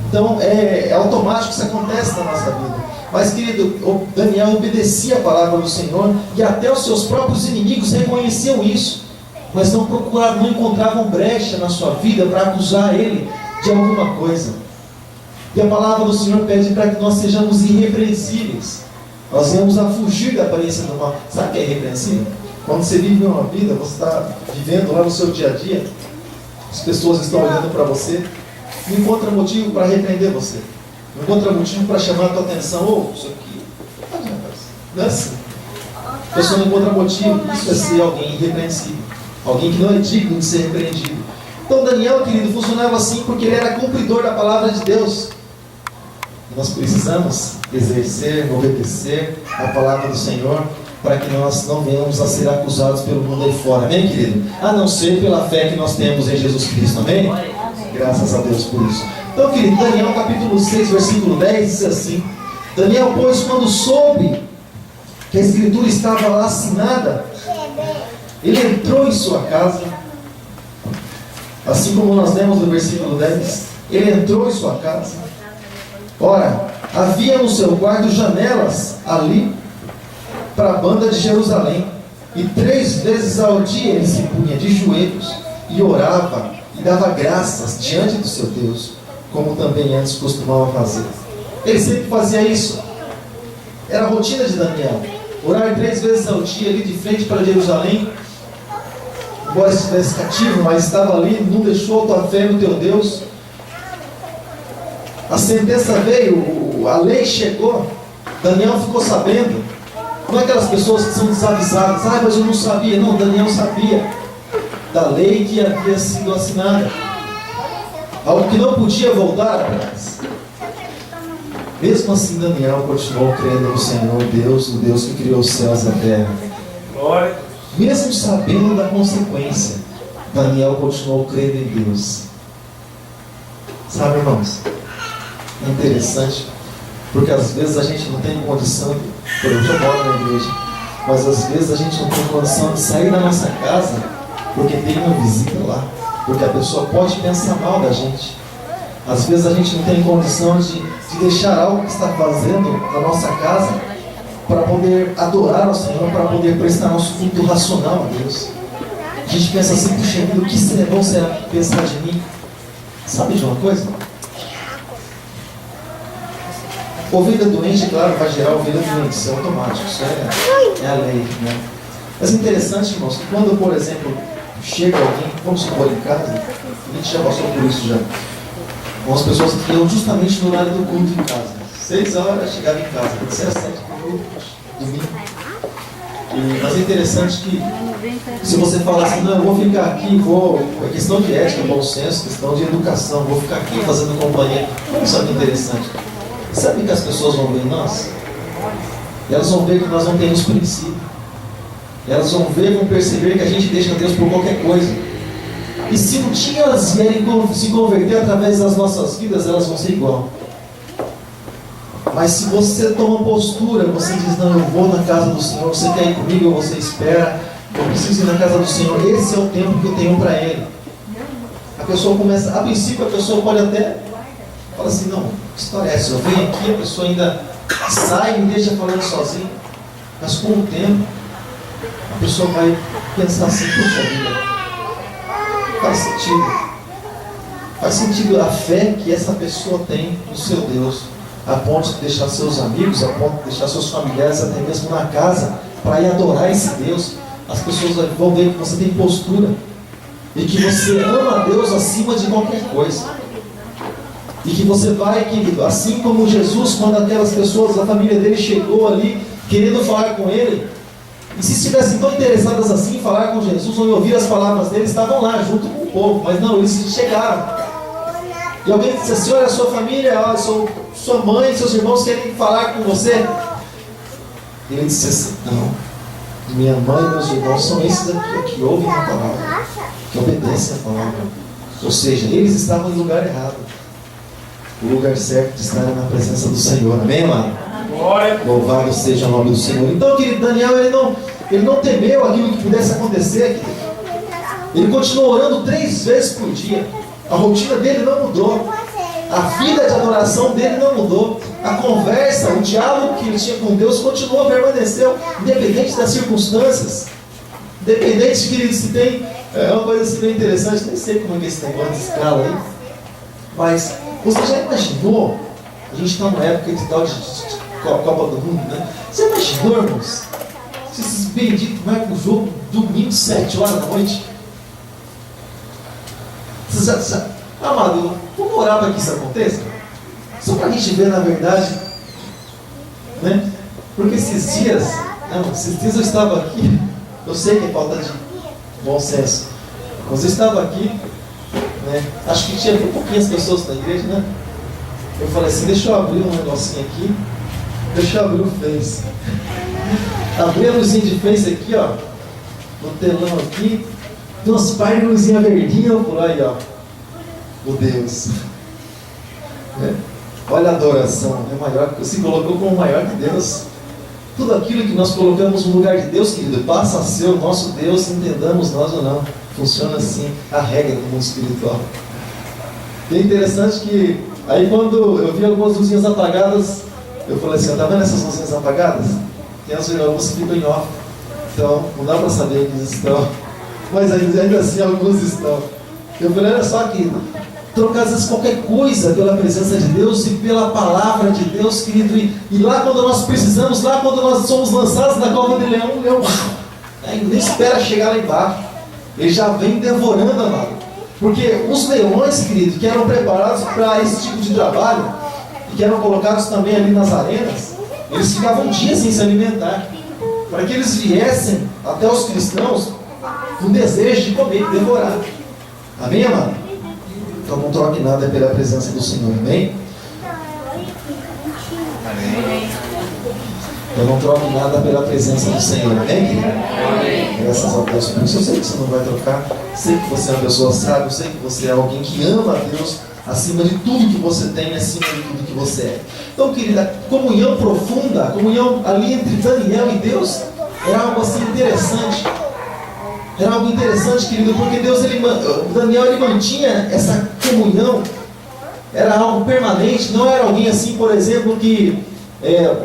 Então é automático, isso acontece na nossa vida. Mas, querido, Daniel obedecia a palavra do Senhor e até os seus próprios inimigos reconheciam isso, mas não encontravam brecha na sua vida para acusar ele de alguma coisa. E a palavra do Senhor pede para que nós sejamos irrepreensíveis. Nós venhamos a fugir da aparência do mal. Sabe o que é irrepreensível? Quando você vive uma vida, você está vivendo lá no seu dia a dia, as pessoas estão olhando para você, não encontra motivo para repreender você, não encontra motivo para chamar a tua atenção. Isso aqui não é assim. A pessoa não encontra motivo. Isso é ser alguém irrepreensível, alguém que não é digno de ser repreendido. Então Daniel, querido, funcionava assim porque ele era cumpridor da palavra de Deus. Nós precisamos exercer, obedecer a palavra do Senhor, para que nós não venhamos a ser acusados pelo mundo aí fora, amém, querido? A não ser pela fé que nós temos em Jesus Cristo, amém? Graças a Deus por isso. Então, querido, Daniel capítulo 6, versículo 10 diz assim: Daniel, pois, quando soube que a escritura estava lá assinada, ele entrou em sua casa, assim como nós lemos no versículo 10, ele entrou em sua casa. Ora, havia no seu quarto janelas ali para a banda de Jerusalém, e 3 vezes ao dia ele se punha de joelhos e orava e dava graças diante do seu Deus, como também antes costumava fazer. Ele sempre fazia isso. Era a rotina de Daniel, orar 3 vezes ao dia ali de frente para Jerusalém. Embora estivesse cativo, mas estava ali, não deixou a tua fé no teu Deus. A sentença veio, a lei chegou, Daniel ficou sabendo. Não é aquelas pessoas que são desavisadas: mas eu não sabia. Não, Daniel sabia da lei que havia sido assinada, algo que não podia voltar atrás. Mesmo assim, Daniel continuou crendo no Senhor Deus, o Deus que criou os céus e a terra. Mesmo sabendo da consequência, Daniel continuou crendo em Deus. Sabe, irmãos, é interessante, porque às vezes a gente não tem condição, eu já moro na igreja, mas às vezes a gente não tem condição de sair da nossa casa, porque tem uma visita lá, porque a pessoa pode pensar mal da gente. Às vezes a gente não tem condição de deixar algo que está fazendo na nossa casa, para poder adorar ao Senhor, para poder prestar nosso culto racional a Deus. A gente pensa assim: puxa vida, o que vão pensar de mim? Sabe de uma coisa? Ovelha doente, claro, vai gerar ovelha doente, isso é automático, isso é a lei, né? Mas é interessante, irmãos, que quando, por exemplo, chega alguém, vamos supor, em casa, a gente já passou por isso já, com as pessoas que iam justamente no horário do culto em casa, 6 horas chegava em casa, tem que ser às 7 do culto, domingo. Mas é interessante que se você falar assim, não, eu vou ficar aqui, é questão de ética, bom senso, questão de educação, vou ficar aqui fazendo companhia. Olha só que interessante. Sabe o que as pessoas vão ver em nós? Elas vão ver que nós não temos princípio. Elas vão perceber que a gente deixa Deus por qualquer coisa. E se um dia elas vierem se converter através das nossas vidas, elas vão ser igual. Mas se você toma postura, você diz, não, eu vou na casa do Senhor, você quer ir comigo, ou você espera, eu preciso ir na casa do Senhor, esse é o tempo que eu tenho para Ele. A pessoa começa, a princípio a pessoa pode até falar assim, não, que história é essa? Eu venho aqui, a pessoa ainda sai e me deixa falando sozinho. Mas com o tempo, a pessoa vai pensar assim, puxa vida, faz sentido. Faz sentido a fé que essa pessoa tem no seu Deus, a ponto de deixar seus amigos, a ponto de deixar seus familiares até mesmo na casa, para ir adorar esse Deus. As pessoas vão ver que você tem postura e que você ama a Deus acima de qualquer coisa. E que você vai, querido, assim como Jesus, quando aquelas pessoas, a família dele chegou ali, querendo falar com ele, e se estivessem tão interessadas assim em falar com Jesus, ou em ouvir as palavras dele, estavam lá junto com o povo, mas não, eles chegaram. E alguém disse assim, olha, a sua família, olha, sua mãe, seus irmãos querem falar com você. E ele disse assim, não, minha mãe e meus irmãos são esses aqui que ouvem a palavra, que obedecem a palavra. Ou seja, eles estavam no lugar errado. O lugar certo de estar na presença do Senhor. Amém, amado? Louvado seja o nome do Senhor. Então, querido, Daniel, ele não temeu aquilo que pudesse acontecer, querido. Ele continuou orando 3 vezes por dia. A rotina dele não mudou. A vida de adoração dele não mudou. A conversa, o diálogo que ele tinha com Deus continuou, permaneceu, independente das circunstâncias. Independente, querido, se tem... É uma coisa assim bem interessante, nem sei como é que esse negócio de escala aí. Mas, você já imaginou? A gente está numa época de tal de Copa do Mundo, né? Você imaginou, irmãos? Se esses benditos marcam o jogo domingo, 7 horas da noite. Amado, vamos orar para que isso aconteça? Só para a gente ver, na verdade, né? Porque esses dias eu estava aqui, eu sei que é falta de bom senso, mas eu estava aqui, né? Acho que tinha pouquinhas pessoas na igreja, né? Eu falei assim, deixa eu abrir um negocinho aqui, deixa eu abrir o Face. Abri a luzinha de Face aqui, ó, no telão aqui, nos pais de luzinha verdinha por aí, ó. O Deus. Olha a adoração, é maior, se colocou como maior que Deus. Tudo aquilo que nós colocamos no lugar de Deus, querido, passa a ser o nosso Deus, entendamos nós ou não. Funciona assim a regra do mundo espiritual. E é interessante que, aí quando eu vi algumas luzinhas apagadas, eu falei assim, tá vendo essas luzinhas apagadas? Tem algumas que ficam em off. Então, não dá para saber que eles estão. Mas ainda assim, alguns estão. Eu falei, olha só, querido, trocar às vezes qualquer coisa pela presença de Deus e pela palavra de Deus, querido. E lá quando nós precisamos, lá quando nós somos lançados na cova de leão, o leão nem espera chegar lá embaixo. Ele já vem devorando, amado. Porque os leões, querido, que eram preparados para esse tipo de trabalho, e que eram colocados também ali nas arenas, eles ficavam dias sem se alimentar, para que eles viessem até os cristãos com desejo de comer e devorar. Amém, amado? Então não troque nada pela presença do Senhor, amém? Amém. Eu não troco nada pela presença do Senhor, amém, querido? Amém. Graças a Deus por isso. Eu sei que você não vai trocar, sei que você é uma pessoa sábia, eu sei que você é alguém que ama a Deus acima de tudo que você tem, acima de tudo que você é. Então, querida, a comunhão profunda, a comunhão ali entre Daniel e Deus, era algo assim interessante. Era algo interessante, querido, porque Daniel ele mantinha essa comunhão, era algo permanente, não era alguém assim, por exemplo, que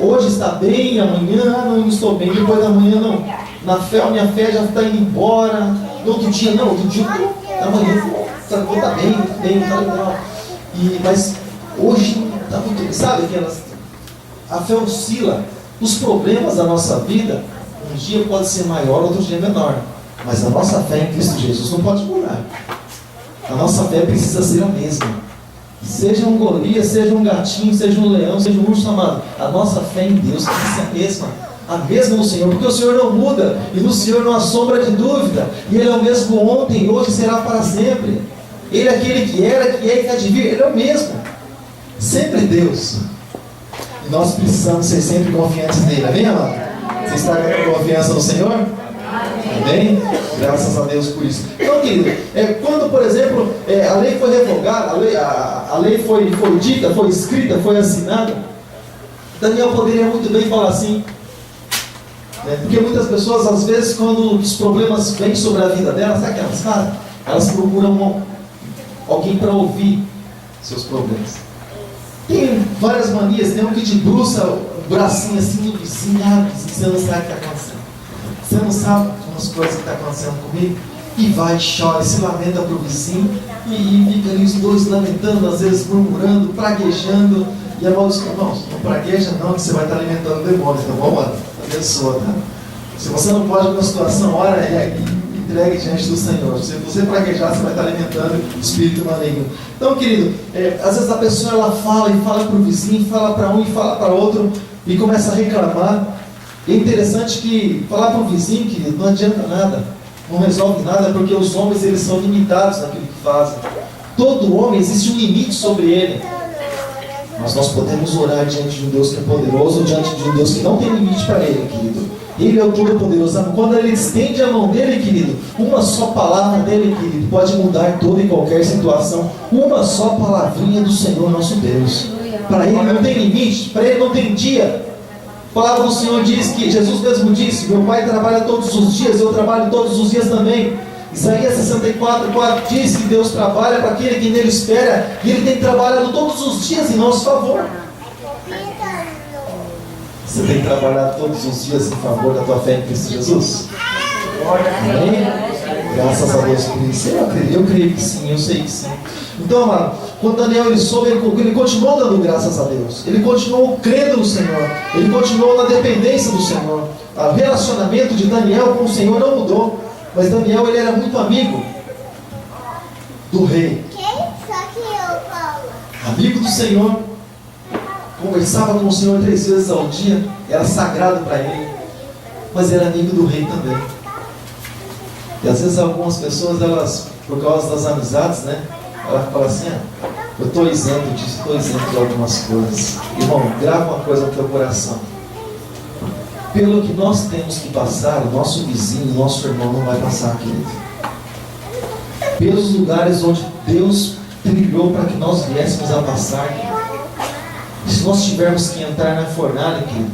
hoje está bem, amanhã não estou bem, depois da manhã não. Na fé, a minha fé já está indo embora, no outro dia não, outro dia, amanhã vou estar bem, está legal. Mas hoje está muito, sabe, a fé oscila, os problemas da nossa vida, um dia pode ser maior, outro dia menor. Mas a nossa fé em Cristo Jesus não pode mudar. A nossa fé precisa ser a mesma. Seja um Golias, seja um gatinho, seja um leão, seja um urso amado. A nossa fé em Deus tem que ser a mesma. a mesma no Senhor, porque o Senhor não muda, e no Senhor não há sombra de dúvida, e Ele é o mesmo ontem, hoje e será para sempre. Ele é aquele que era, que é e que há de vir, Ele é o mesmo, sempre Deus. E nós precisamos ser sempre confiantes nele, amém, amado? Você está com confiança no Senhor? Amém? Graças a Deus por isso. Então, querido, quando, por exemplo, a lei foi revogada, a lei foi dita, foi escrita, foi assinada, Daniel poderia muito bem falar assim, porque muitas pessoas, às vezes, quando os problemas vêm sobre a vida delas, sabe o que elas fazem? Elas procuram alguém para ouvir seus problemas. Tem várias manias, tem um que debruça o bracinho assim no vizinho, você não sabe o que está acontecendo. Você não sabe umas coisas que estão acontecendo comigo? E vai, chora, se lamenta para o vizinho, e fica ali os dois lamentando, às vezes murmurando, praguejando. E a mão diz, irmãos, não pragueja não, que você vai estar alimentando demônios, tá bom, mano? Abençoa, tá? Se você não pode numa situação, ora e entregue diante do Senhor. Se você praguejar, você vai estar alimentando o espírito maligno. Então, querido, às vezes a pessoa ela fala e fala para o vizinho, fala para um e fala para outro, e começa a reclamar. É interessante que falar para o vizinho, querido, não adianta nada, não resolve nada, porque os homens eles são limitados naquilo que fazem. Todo homem existe um limite sobre ele. Mas nós podemos orar diante de um Deus que é poderoso, diante de um Deus que não tem limite para ele, querido. Ele é o Todo-Poderoso. Quando ele estende a mão dele, querido, uma só palavra dele, querido, pode mudar toda e qualquer situação. Uma só palavrinha do Senhor nosso Deus. Para ele não tem limite, para ele não tem dia. A palavra do Senhor diz que, Jesus mesmo disse, meu Pai trabalha todos os dias, eu trabalho todos os dias também. Isaías 64:4 diz que Deus trabalha para aquele que nele espera, e Ele tem trabalhado todos os dias em nosso favor. Você tem trabalhado todos os dias em favor da tua fé em Cristo Jesus? Amém? Graças a Deus por isso. Eu creio que sim, eu sei que sim. Então, amado, quando Daniel ele soube, ele continuou dando graças a Deus. Ele continuou crendo no Senhor. Ele continuou na dependência do Senhor. O relacionamento de Daniel com o Senhor não mudou. Mas Daniel ele era muito amigo do rei. Amigo do Senhor. Conversava com o Senhor 3 vezes ao dia. Era sagrado para ele. Mas era amigo do rei também. E às vezes algumas pessoas, elas, por causa das amizades, né? Ela fala assim, eu estou isento disso, estou isento de algumas coisas. Irmão, grava uma coisa no teu coração. Pelo que nós temos que passar, o nosso vizinho, o nosso irmão não vai passar, querido. Pelos lugares onde Deus trilhou para que nós viéssemos a passar. Se nós tivermos que entrar na fornalha, querido,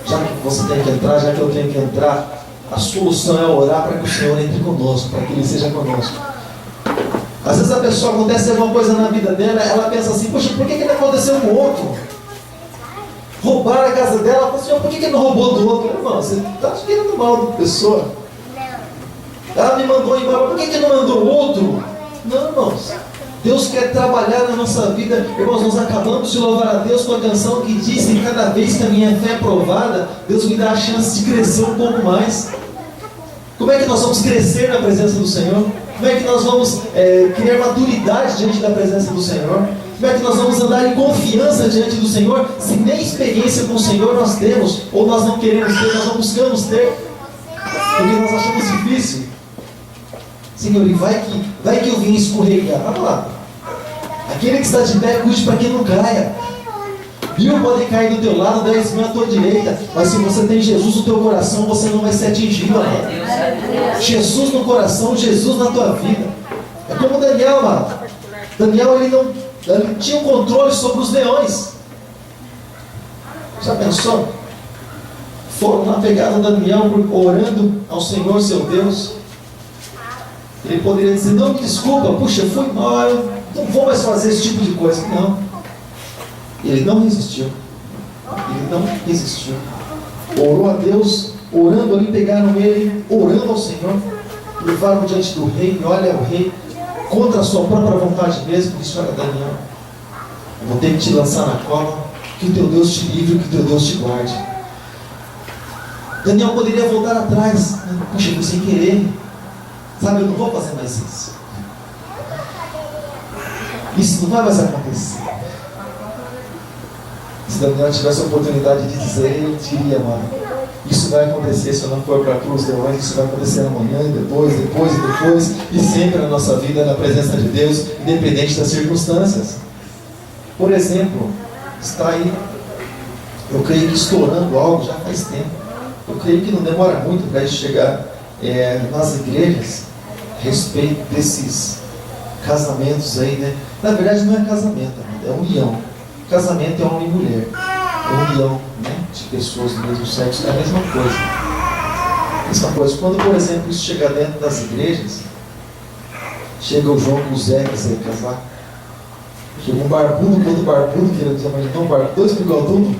já que você tem que entrar, já que eu tenho que entrar, a solução é orar para que o Senhor entre conosco, para que Ele seja conosco. Às vezes a pessoa acontece alguma coisa na vida dela, ela pensa assim, poxa, por que não aconteceu com o outro? Roubaram a casa dela, ela fala assim, por que não roubou do outro? Irmão, você está querendo mal da pessoa. Ela me mandou embora, por que não mandou o outro? Não, irmãos. Deus quer trabalhar na nossa vida. Irmãos, nós acabamos de louvar a Deus com a canção que diz que cada vez que a minha fé é provada, Deus me dá a chance de crescer um pouco mais. Como é que nós vamos crescer na presença do Senhor? Como é que nós vamos criar maturidade diante da presença do Senhor? Como é que nós vamos andar em confiança diante do Senhor, se nem experiência com o Senhor nós temos, ou nós não queremos ter, nós não buscamos ter, porque nós achamos difícil. Senhor, e vai que eu vim escorregar. Vamos lá. Aquele que está de pé, cuide para que não caia. 1000 podem cair do teu lado, 10.000 à tua direita, mas se você tem Jesus no teu coração, você não vai ser atingido, amado. Jesus no coração, Jesus na tua vida. É como Daniel, amado. Daniel, ele tinha um controle sobre os leões. Já pensou? Foram na pegada de Daniel, orando ao Senhor, seu Deus. Ele poderia dizer, não, me desculpa, puxa, eu fui mal, eu não vou mais fazer esse tipo de coisa. Não. Ele não resistiu. Ele não resistiu. Orou a Deus, orando ali, pegaram ele, orando ao Senhor, levaram diante do rei, e olha o rei, contra a sua própria vontade mesmo, disse, olha Daniel, eu vou ter que te lançar na cova, que o teu Deus te livre, que o teu Deus te guarde. Daniel poderia voltar atrás, puxa, foi sem querer, sabe, eu não vou fazer mais isso. Isso não vai mais acontecer. Se Daniel tivesse a oportunidade de dizer, ele diria, mano, Isso vai acontecer se eu não for para a cruz de leões, isso vai acontecer amanhã, e depois, e sempre na nossa vida, na presença de Deus, independente das circunstâncias. Por exemplo, está aí, eu creio que estourando algo já faz tempo. Eu creio que não demora muito para isso chegar nas igrejas, a respeito desses casamentos aí, né? Na verdade não é casamento, é união. Casamento é homem e mulher. É união, né, de pessoas do mesmo sexo, é a mesma coisa. Mesma coisa. Quando, por exemplo, isso chegar dentro das igrejas, chega o João com o Zé que vai casar. Chega um barbudo, todo barbudo, querendo dizer, mas não barbudo, 2 bigodudos,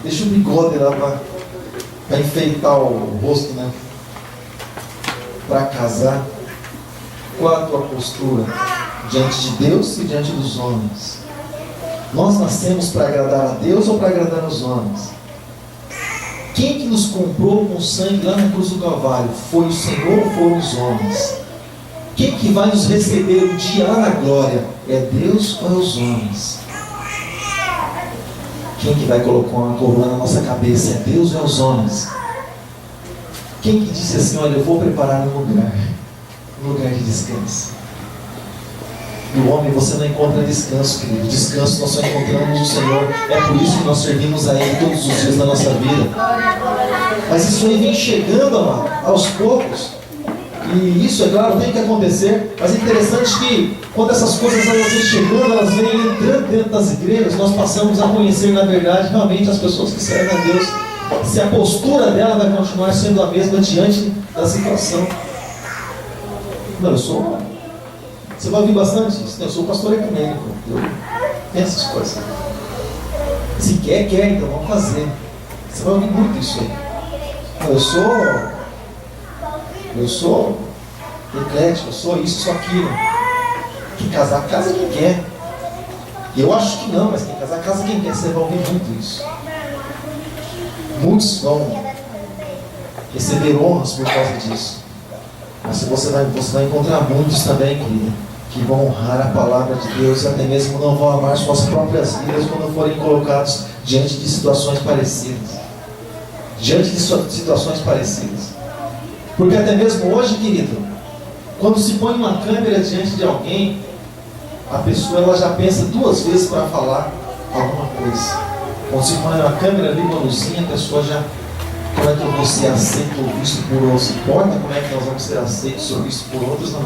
deixa o bigode lá para enfeitar o rosto, né? Para casar. Qual a tua postura diante de Deus e diante dos homens? Nós nascemos para agradar a Deus ou para agradar os homens? Quem que nos comprou com sangue lá na cruz do Calvário? Foi o Senhor ou foram os homens? Quem que vai nos receber um dia lá na glória? É Deus ou é os homens? Quem que vai colocar uma coroa na nossa cabeça? É Deus ou é os homens? Quem que disse assim, olha, eu vou preparar um lugar de descanso? No homem você não encontra descanso, querido. Descanso nós só encontramos no Senhor. É por isso que nós servimos a Ele todos os dias da nossa vida. Mas isso aí vem chegando, amado, aos poucos. E isso, é claro, tem que acontecer. Mas é interessante que quando essas coisas elas vêm chegando, elas vêm entrando dentro das igrejas, nós passamos a conhecer, na verdade, realmente as pessoas que servem a Deus. Se a postura dela vai continuar sendo a mesma diante da situação. Não, eu sou... Você vai ouvir bastante isso. Eu sou pastor ecumênico. Eu tenho essas coisas. Se quer, então vamos fazer. Você vai ouvir muito isso aí. Eu sou eclético, eu sou isso, sou aquilo. Quem casar, casa quem quer. E eu acho que não, mas quem casar, casa quem quer. Você vai ouvir muito isso. Muitos vão receber honras por causa disso. Mas você vai encontrar muitos também, querida, que vão honrar a palavra de Deus e até mesmo não vão amar suas próprias vidas quando forem colocados diante de situações parecidas. Diante de situações parecidas. Porque até mesmo hoje, querido, quando se põe uma câmera diante de alguém, a pessoa ela já pensa 2 vezes para falar alguma coisa. Quando se põe uma câmera ali, uma luzinha, a pessoa já... Como é que eu vou ser aceito ou visto por outros? Importa como é que nós vamos ser aceitos ou vistos por outros? Não.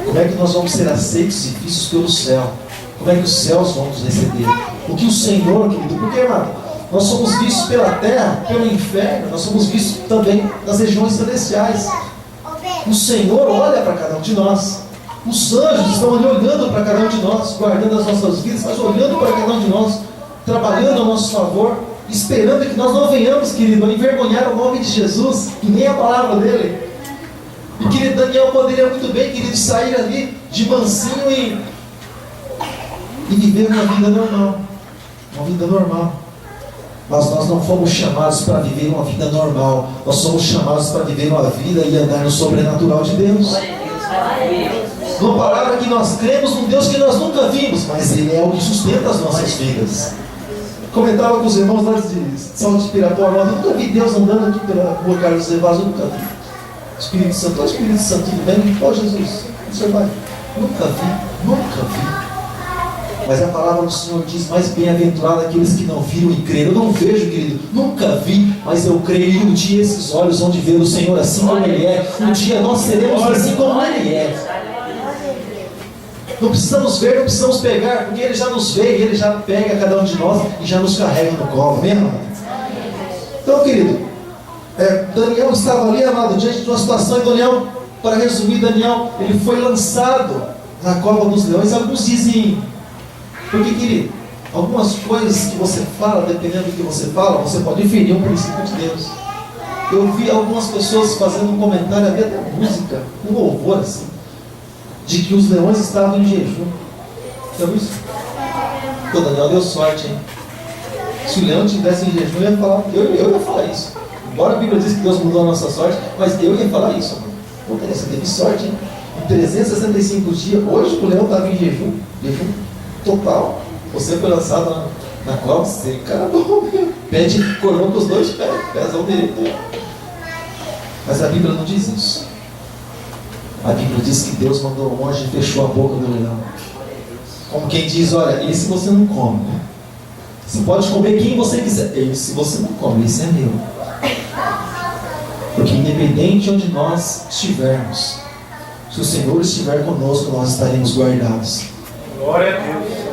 Como é que nós vamos ser aceitos e vistos pelo céu? Como é que os céus vão nos receber? O que o Senhor, querido, porque, irmão, nós somos vistos pela terra, pelo inferno, nós somos vistos também nas regiões celestiais. O Senhor olha para cada um de nós. Os anjos estão ali olhando para cada um de nós, guardando as nossas vidas, mas olhando para cada um de nós, trabalhando a nosso favor, esperando que nós não venhamos, querido, a envergonhar o nome de Jesus e nem a palavra dele. E querido, Daniel poderia muito bem, querido, sair ali de mansinho e viver uma vida normal. Uma vida normal. Mas nós não fomos chamados para viver uma vida normal. Nós somos chamados para viver uma vida e andar no sobrenatural de Deus. Uma palavra que nós cremos num Deus que nós nunca vimos, mas Ele é o que sustenta as nossas vidas. Comentava com os irmãos lá de Salto de Pirapora, eu nunca vi Deus andando aqui pela rua Carlos Evas, eu nunca vi. Espírito Santo, o Espírito Santo vem, ó Jesus, o Senhor vai. Nunca vi. Mas a palavra do Senhor diz, mais bem-aventurado aqueles que não viram e creram. Eu não vejo, querido, nunca vi, mas eu creio. E um dia esses olhos vão de ver o Senhor assim como Ele é. Um dia nós seremos assim como Ele é. Não precisamos ver, não precisamos pegar, porque Ele já nos vê, Ele já pega cada um de nós e já nos carrega no colo, amém, amado? Então, querido, Daniel estava ali, amado, diante de uma situação, e Daniel, para resumir, Daniel, ele foi lançado na cova dos leões. Alguns dizem, porque, querido, algumas coisas que você fala, dependendo do que você fala, você pode ferir um princípio de Deus. Eu vi algumas pessoas fazendo um comentário, havia até música, um louvor assim, de que os leões estavam em jejum. Já viu isso? O Daniel deu sorte, hein? Se o leão estivesse em jejum, eu ia falar isso. Embora a Bíblia diz que Deus mudou a nossa sorte, mas eu ia falar isso. Pô, você teve sorte, hein? Em 365 dias, hoje o leão estava em jejum total. Você foi lançado na cova, você, cara, bom, pé de coroa com os dois pés, pezão direito. Mas a Bíblia não diz isso. A Bíblia diz que Deus mandou um anjo e fechou a boca do leão. Como quem diz, olha, esse você não come. Você pode comer quem você quiser. Esse você não come, esse é meu. Porque independente de onde nós estivermos, se o Senhor estiver conosco, nós estaremos guardados. Glória a Deus.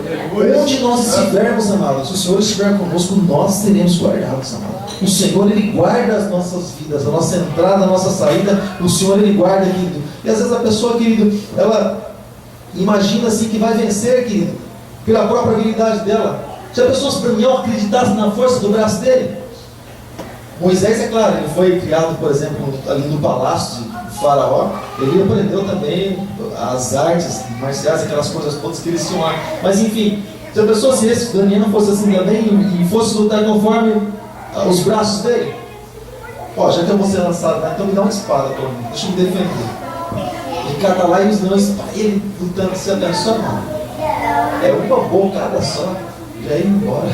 Onde nós estivermos, amados, se o Senhor estiver conosco, nós seremos guardados, amados. O Senhor, Ele guarda as nossas vidas, a nossa entrada, a nossa saída, o Senhor, Ele guarda, querido. E às vezes a pessoa, querido, ela imagina assim que vai vencer, querido, pela própria habilidade dela. Se a pessoa se Daniel acreditasse na força do braço dele, Moisés, é claro, ele foi criado, por exemplo, ali no palácio de Faraó, ele aprendeu também as artes marciais, aquelas coisas todas que eles tinham lá. Mas enfim, se a pessoa, se esse Daniel não fosse assim também e fosse lutar conforme os braços dele, ó, já que eu vou ser lançado, né, então me dá uma espada para mim, deixa eu me defender. E cada lá e os leões, ele lutando, se abençoa, não. É uma bocada só, já ia embora.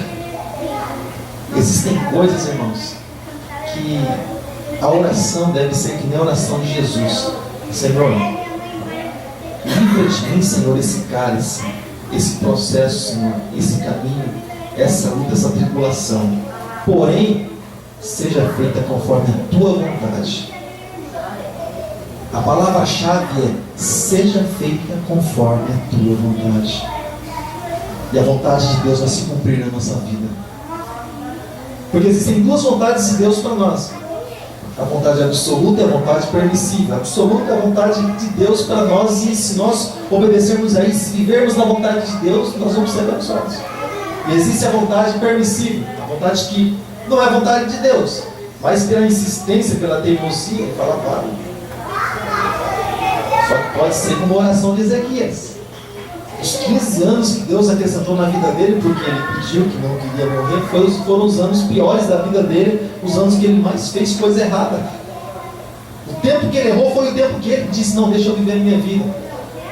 Existem coisas, irmãos, que a oração deve ser que nem a oração de Jesus. Senhor, livra de mim, Senhor, esse cálice, esse processo, Senhor, esse caminho, essa luta, essa tribulação. Porém, seja feita conforme a tua vontade. A palavra-chave é: seja feita conforme a tua vontade. E a vontade de Deus vai se cumprir na nossa vida. Porque existem duas vontades de Deus para nós: a vontade absoluta e a vontade permissiva. A absoluta é a vontade de Deus para nós, e se nós obedecermos a isso, se vivermos na vontade de Deus, nós vamos ser abençoados. E existe a vontade permissiva, a vontade que não é a vontade de Deus, mas pela insistência, pela teimosia, ele fala, para. Só que pode ser como a oração de Ezequias. Os 15 anos que Deus acrescentou na vida dele, porque ele pediu que não queria morrer, foram os anos piores da vida dele, os anos que ele mais fez coisa errada. O tempo que ele errou foi o tempo que ele disse, não, deixa eu viver a minha vida.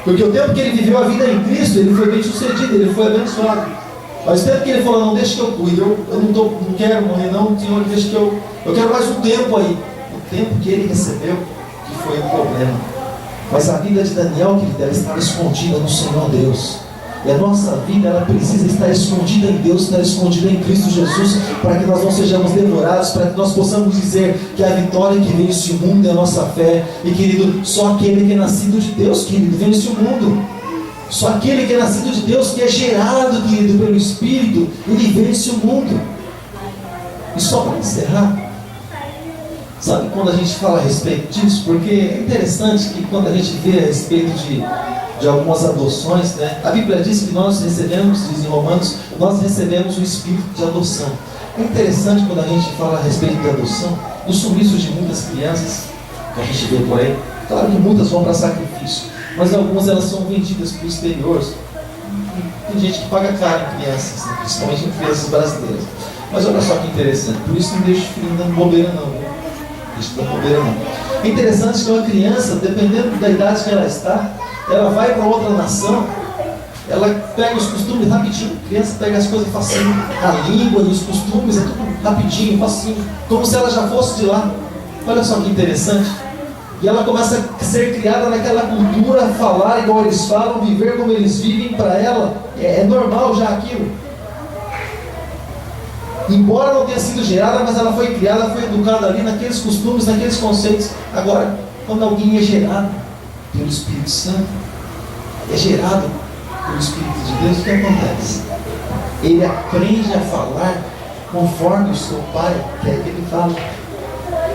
Porque o tempo que ele viveu a vida em Cristo, ele foi bem sucedido, ele foi abençoado. Mas o tempo que ele falou, não, deixa que eu cuide, eu não quero morrer não, Senhor, deixa que eu quero mais um tempo aí. O tempo que ele recebeu, que foi um problema. Mas a vida de Daniel, querida, ela estava escondida no Senhor Deus. E a nossa vida, ela precisa estar escondida em Deus, estar escondida em Cristo Jesus, para que nós não sejamos devorados, para que nós possamos dizer que a vitória que vence o mundo é a nossa fé. E querido, só aquele que é nascido de Deus, querido, vence o mundo. Só aquele que é nascido de Deus, que é gerado, querido, pelo Espírito, ele vence o mundo. E só para encerrar, sabe quando a gente fala a respeito disso? Porque é interessante que quando a gente vê a respeito de algumas adoções, né? A Bíblia diz que nós recebemos, diz em Romanos, nós recebemos o espírito de adoção. É interessante quando a gente fala a respeito de adoção, do sumiço de muitas crianças que a gente vê por aí. Claro que muitas vão para sacrifício, mas algumas elas são vendidas para o exterior. Tem gente que paga caro em crianças, né? Principalmente em crianças brasileiras. Mas olha só que interessante, por isso não deixa o filho dando bobeira não, né? Deixa da bobeira não. É interessante que uma criança, dependendo da idade que ela está, ela vai para outra nação, ela pega os costumes rapidinho. A criança pega as coisas facinho, a língua e os costumes, é tudo rapidinho, facinho, como se ela já fosse de lá. Olha só que interessante. E ela começa a ser criada naquela cultura, falar igual eles falam, viver como eles vivem. Para ela é normal já aquilo. Embora não tenha sido gerada, mas ela foi criada, foi educada ali naqueles costumes, naqueles conceitos. Agora, quando alguém é gerado pelo Espírito Santo, é gerado pelo Espírito de Deus, o que acontece? Ele aprende a falar conforme o seu pai quer que ele fale.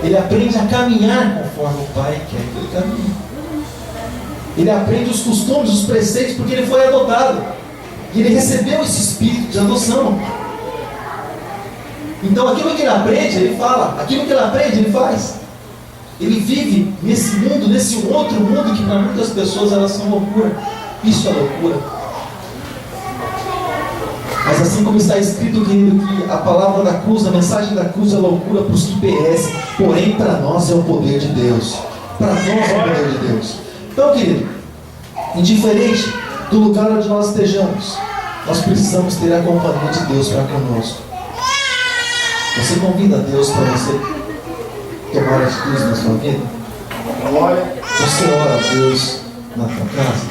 Ele aprende a caminhar conforme o pai quer que ele caminhe. Ele aprende os costumes, os preceitos, porque ele foi adotado. E ele recebeu esse espírito de adoção. Então aquilo que ele aprende, ele fala. Aquilo que ele aprende, ele faz. Ele vive nesse mundo, nesse outro mundo que para muitas pessoas elas são loucura. Isso é loucura. Mas assim como está escrito, querido, que a palavra da cruz, a mensagem da cruz é loucura para os que perecem, porém para nós é o poder de Deus. Para nós é o poder de Deus. Então, querido, indiferente do lugar onde nós estejamos, nós precisamos ter a companhia de Deus para conosco. Você convida Deus para você tomar atitudes na sua vida? Glória. Você ora a Deus na sua casa?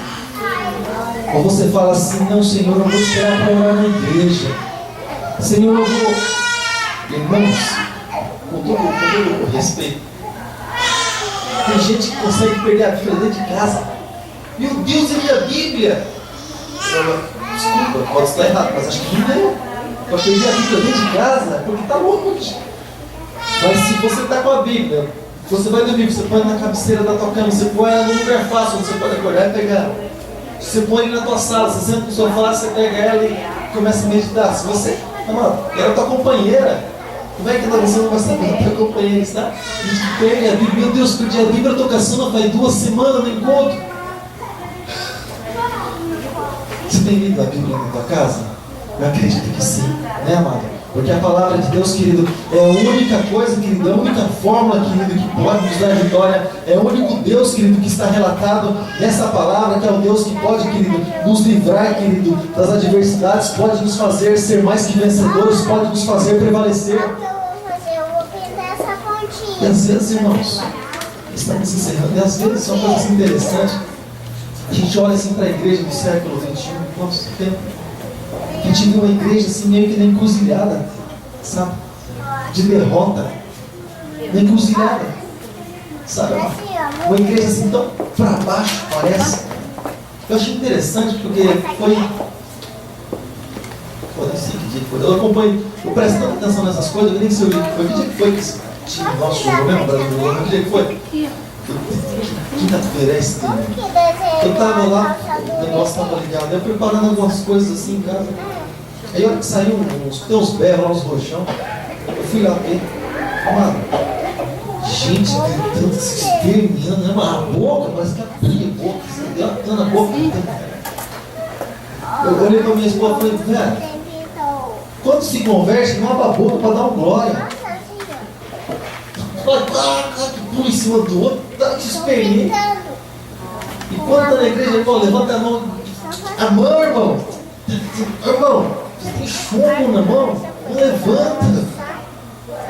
Ou você fala assim, não, Senhor, eu vou esperar para orar na igreja. Senhor, eu vou... Irmãos, com todo o respeito, tem gente que consegue perder a Bíblia dentro de casa. Meu Deus, é minha Bíblia! Desculpa, pode estar errado, mas acho que não é. Para perder a Bíblia dentro de casa, porque está louco. Mas se você está com a Bíblia, você vai dormir, você põe na cabeceira da tua cama, você põe ela num lugar fácil, onde você pode acordar e pegar. Você põe na tua sala, você senta no sofá, você pega ela e começa a meditar. Se você, ela é tua companheira, como é que você não vai saber que a tua companheira está? A gente pega a Bíblia, meu Deus, perdi a Bíblia, eu estou caçando faz 2 semanas no encontro. Você tem lido a Bíblia na tua casa? Eu acredito que sim, né, amado? Porque a palavra de Deus, querido, é a única coisa, querido, é a única fórmula, querido, que pode nos dar vitória. É o único Deus, querido, que está relatado nessa palavra, que é o Deus que pode, querido, nos livrar, querido, das adversidades, pode nos fazer ser mais que vencedores, pode nos fazer prevalecer. Eu vou pintar essa pontinha. E às vezes, irmãos, estamos encerrando, e às vezes é uma coisa assim interessante. A gente olha assim para a igreja do século XXI, quanto tempo? A gente viu uma igreja assim meio que na encruzilhada, sabe? De derrota. Na encruzilhada. Sabe? Uma igreja assim tão para baixo, parece. Eu achei interessante porque foi... Pô, nem sei que dia que foi. Eu acompanho, eu presto tanta atenção nessas coisas, eu nem sei o dia que foi. Que dia que foi que esse time nosso jogou mesmo, brasileiro? Que dia que foi? Quinta-feira, esse tempo. Eu estava lá, o negócio estava ligado, eu preparando algumas coisas assim em casa. Aí a hora que saiu, tem uns berros lá, uns roxão, eu fui lá ver. Mano, gente gritando, se esperneando, né? A boca, parece que abria a boca, se dilatando a boca. Eu olhei pra minha esposa e falei, velho, quando se converte, não abre a boca para dar um glória. Que pula em cima do outro, dá que esperneia. E quando está na igreja, irmão, levanta a mão. A mão, irmão. Irmão, você tem chumbo na mão? Não levanta.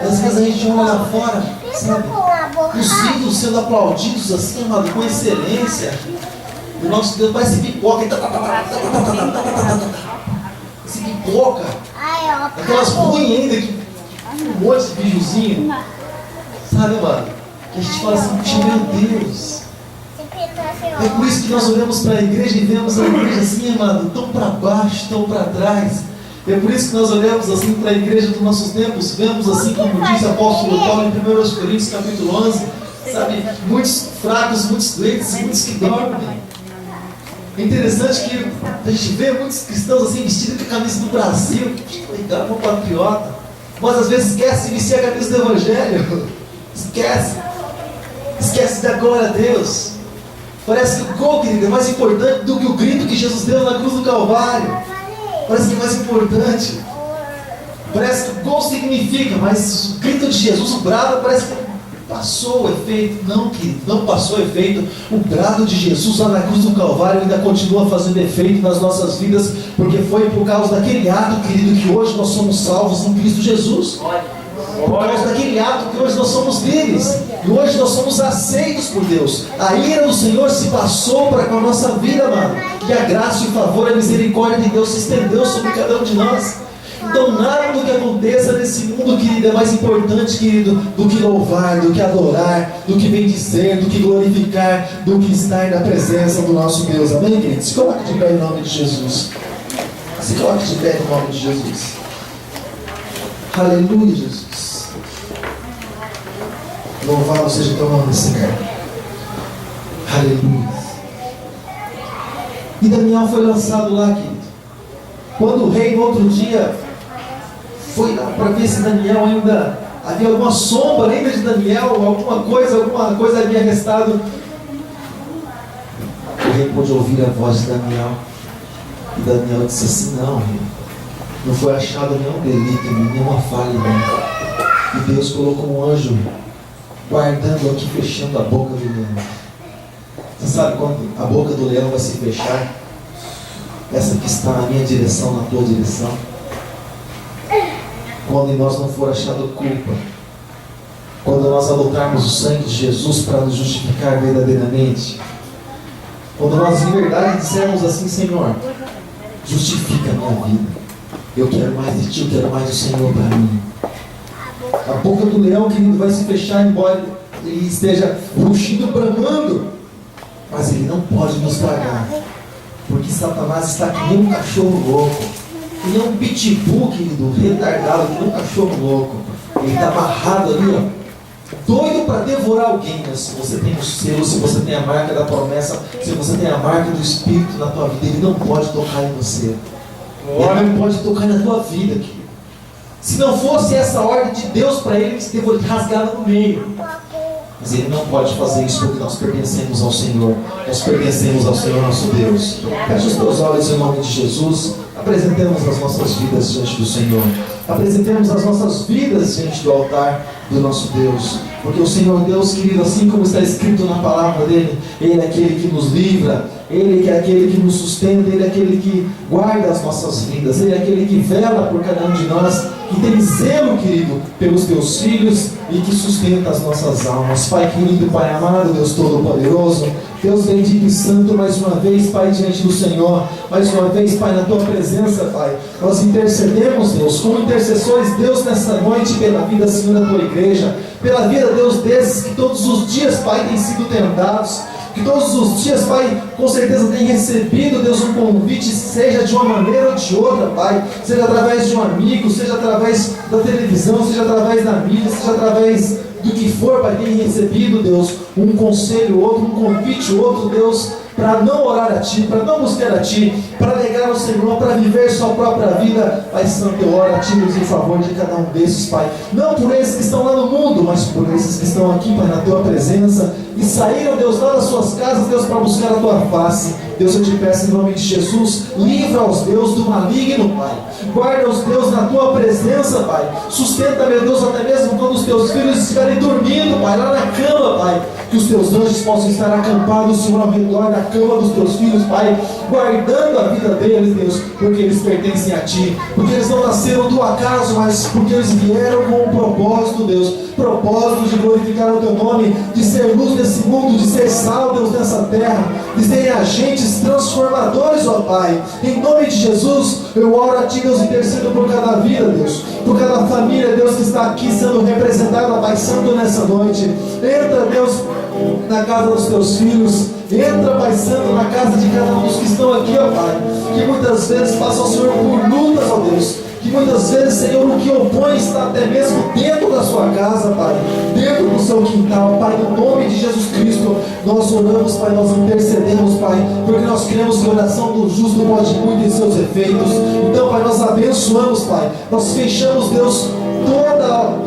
Às vezes a gente olha lá fora, sabe? Os ídolos sendo aplaudidos assim, amado, com excelência. O nosso Deus vai se pipoca. Se pipoca. Aquelas ruins ainda, que um monte de bijuzinho. Sabe, amado? Que a gente fala assim, meu Deus. É por isso que nós olhamos para a igreja e vemos a igreja assim, amado, tão para baixo, tão para trás. É por isso que nós olhamos assim para a igreja dos nossos tempos, vemos assim, como diz o apóstolo Paulo em 1 Coríntios capítulo 11, sabe, muitos fracos, muitos doentes, muitos que dormem. É interessante que a gente vê muitos cristãos assim, vestidos com a camisa do Brasil, legal, um patriota, mas às vezes esquece de vestir a camisa do Evangelho. Esquece da glória a Deus. Parece que o gol, querido, é mais importante do que o grito que Jesus deu na cruz do Calvário. Parece que é mais importante. Parece que o gol significa, mas o grito de Jesus, o brado, parece que passou o efeito. Não, querido, não passou o efeito. O brado de Jesus lá na cruz do Calvário ainda continua fazendo efeito nas nossas vidas, porque foi por causa daquele ato, querido, que hoje nós somos salvos em Cristo Jesus. Por causa daquele ato que hoje nós somos livres. E hoje nós somos aceitos por Deus. A ira do Senhor se passou para com a nossa vida, mano. E a graça e o favor, a misericórdia de Deus se estendeu sobre cada um de nós. Então nada do que aconteça nesse mundo, querido, é mais importante, querido, do que louvar, do que adorar, do que bendizer, do que glorificar, do que estar na presença do nosso Deus. Amém, querido? Se coloque de pé em nome de Jesus. Se coloque de pé em nome de Jesus. Aleluia, Jesus. Louvado seja o teu nome, Senhor. Aleluia. E Daniel foi lançado lá, querido. Quando o rei, no outro dia, foi lá para ver se Daniel ainda havia alguma sombra ainda de Daniel, alguma coisa havia restado. O rei pôde ouvir a voz de Daniel. E Daniel disse assim: não, rei, não foi achado nenhum delito, nenhuma falha, não. E Deus colocou um anjo guardando aqui, fechando a boca do leão. Você sabe quando a boca do leão vai se fechar? Essa que está na minha direção, na tua direção. quando em nós não for achado culpa, quando nós adotarmos o sangue de Jesus para nos justificar verdadeiramente, quando nós em verdade dissermos assim: Senhor, justifica a minha vida, eu quero mais de Ti, eu quero mais do Senhor para mim. A boca do leão, querido, vai se fechar, embora ele esteja rugindo, bramando, mas ele não pode nos tragar, porque Satanás está que nem um cachorro louco, que nem um pitbull, querido, retardado, que nem um cachorro louco. Ele está amarrado ali, ó, doido para devorar alguém. Mas se você tem o selo, se você tem a marca da promessa, se você tem a marca do Espírito na tua vida, ele não pode tocar em você. Ele não pode tocar na tua vida, querido. Se não fosse essa ordem de Deus para ele, ele teria rasgado no meio. Mas ele não pode fazer isso, porque nós pertencemos ao Senhor. Nós pertencemos ao Senhor nosso Deus. Feche os teus olhos em nome de Jesus. Apresentemos as nossas vidas diante do Senhor. Apresentemos as nossas vidas diante do altar do nosso Deus. Porque o Senhor Deus, querido, assim como está escrito na palavra dele, Ele é aquele que nos livra, Ele é aquele que nos sustenta, Ele é aquele que guarda as nossas vidas, Ele é aquele que vela por cada um de nós, que tem zelo, querido, pelos teus filhos e que sustenta as nossas almas. Pai querido, Pai amado, Deus Todo-Poderoso, Deus bendito e santo, mais uma vez, Pai, diante do Senhor, mais uma vez, Pai, na Tua presença, Pai, nós intercedemos, Deus, como intercessores, Deus, nessa noite, pela vida, Senhor, da Tua igreja, pela vida, Deus, desses que todos os dias, Pai, têm sido tentados, que todos os dias, Pai, com certeza tem recebido, Deus, um convite, seja de uma maneira ou de outra, Pai, seja através de um amigo, seja através da televisão, seja através da mídia, seja através do que for, Pai, tem recebido, Deus, um conselho, outro, um convite, outro, Deus, para não orar a Ti, para não buscar a Ti, para negar ao Senhor, para viver sua própria vida. Pai Santo, eu oro a Ti, Deus, em favor de cada um desses, Pai, não por esses que estão lá no mundo, mas por esses que estão aqui, Pai, na Tua presença, e saíram, Deus, lá das suas casas, Deus, para buscar a Tua face. Deus, eu te peço em nome de Jesus, livra-os, Deus, do maligno, Pai, guarda-os, Deus, na Tua presença, Pai, sustenta, meu Deus, até mesmo quando os Teus filhos estiverem dormindo, Pai, lá na cama, Pai, que os Teus anjos possam estar acampados, Senhor, ao redor da cama dos Teus filhos, Pai, guardando a vida deles, Deus, porque eles pertencem a Ti, porque eles não nasceram do acaso, mas porque eles vieram com um propósito, Deus, propósito de glorificar o Teu nome, de ser luz nesse mundo, de ser sal, Deus, nessa terra, de serem agentes transformadores, ó Pai. Em nome de Jesus, eu oro a Ti, Deus, intercedo por cada vida, Deus, por cada família, Deus, que está aqui sendo representada, Pai Santo, nessa noite. Entra, Deus, na casa dos Teus filhos, entra, Pai Santo, na casa de cada um dos que estão aqui, ó Pai, que muitas vezes passam, Senhor, por lutas, ó Deus, que muitas vezes, Senhor, o que opõe está até mesmo dentro da sua casa, Pai, dentro do seu quintal, Pai, no nome de Jesus Cristo, nós oramos, Pai, nós intercedemos, Pai, porque nós cremos que a oração do justo pode muito em seus efeitos. Então, Pai, nós abençoamos, Pai, nós fechamos, Deus,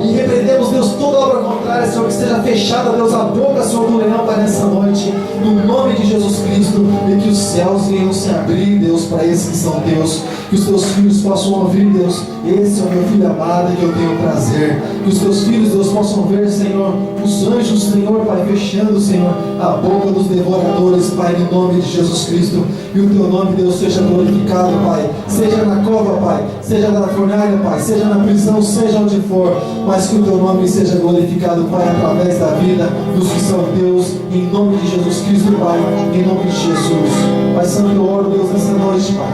e repreendemos, Deus, toda obra contrária, Senhor, que esteja fechada, Deus, a boca, Senhor, do leão, Pai, nessa noite, no nome de Jesus Cristo, e que os céus venham se abrir, Deus, para esses que são Deus, que os Teus filhos possam ouvir, Deus, esse é o meu filho amado que eu tenho prazer, que os Teus filhos, Deus, possam ver, Senhor, os anjos, Senhor, Pai, fechando, Senhor, a boca dos devoradores, Pai, em nome de Jesus Cristo, e o Teu nome, Deus, seja glorificado, Pai, seja na cova, Pai, seja na fornalha, Pai, seja na prisão, seja onde for, mas que o Teu nome seja glorificado, Pai, através da vida dos que são Deus, em nome de Jesus Cristo, Pai, em nome de Jesus. Pai Santo, eu oro, Deus, nessa noite, Pai,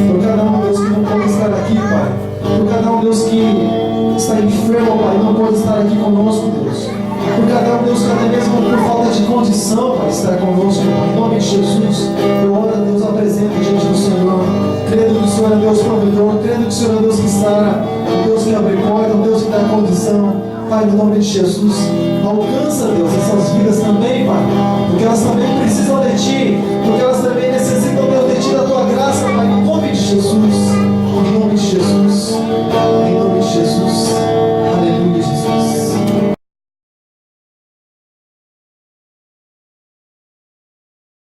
por cada um, Deus, que não pode estar aqui, Pai, por cada um, Deus, que está enfermo, Pai, não pode estar aqui conosco, Deus, por cada um, Deus, que até mesmo por falta de condição, Pai, estar conosco, Pai, em nome de Jesus, eu oro, Deus, apresento diante do Senhor, crendo que o Senhor é Deus provedor, crendo que o Senhor é Deus que está, Deus que abre porta, Deus que dá condição, Pai, no nome de Jesus, alcança, Deus, essas vidas também, Pai, porque elas também precisam de Ti, porque elas também necessitam, Deus, de Ti, da Tua graça, Pai,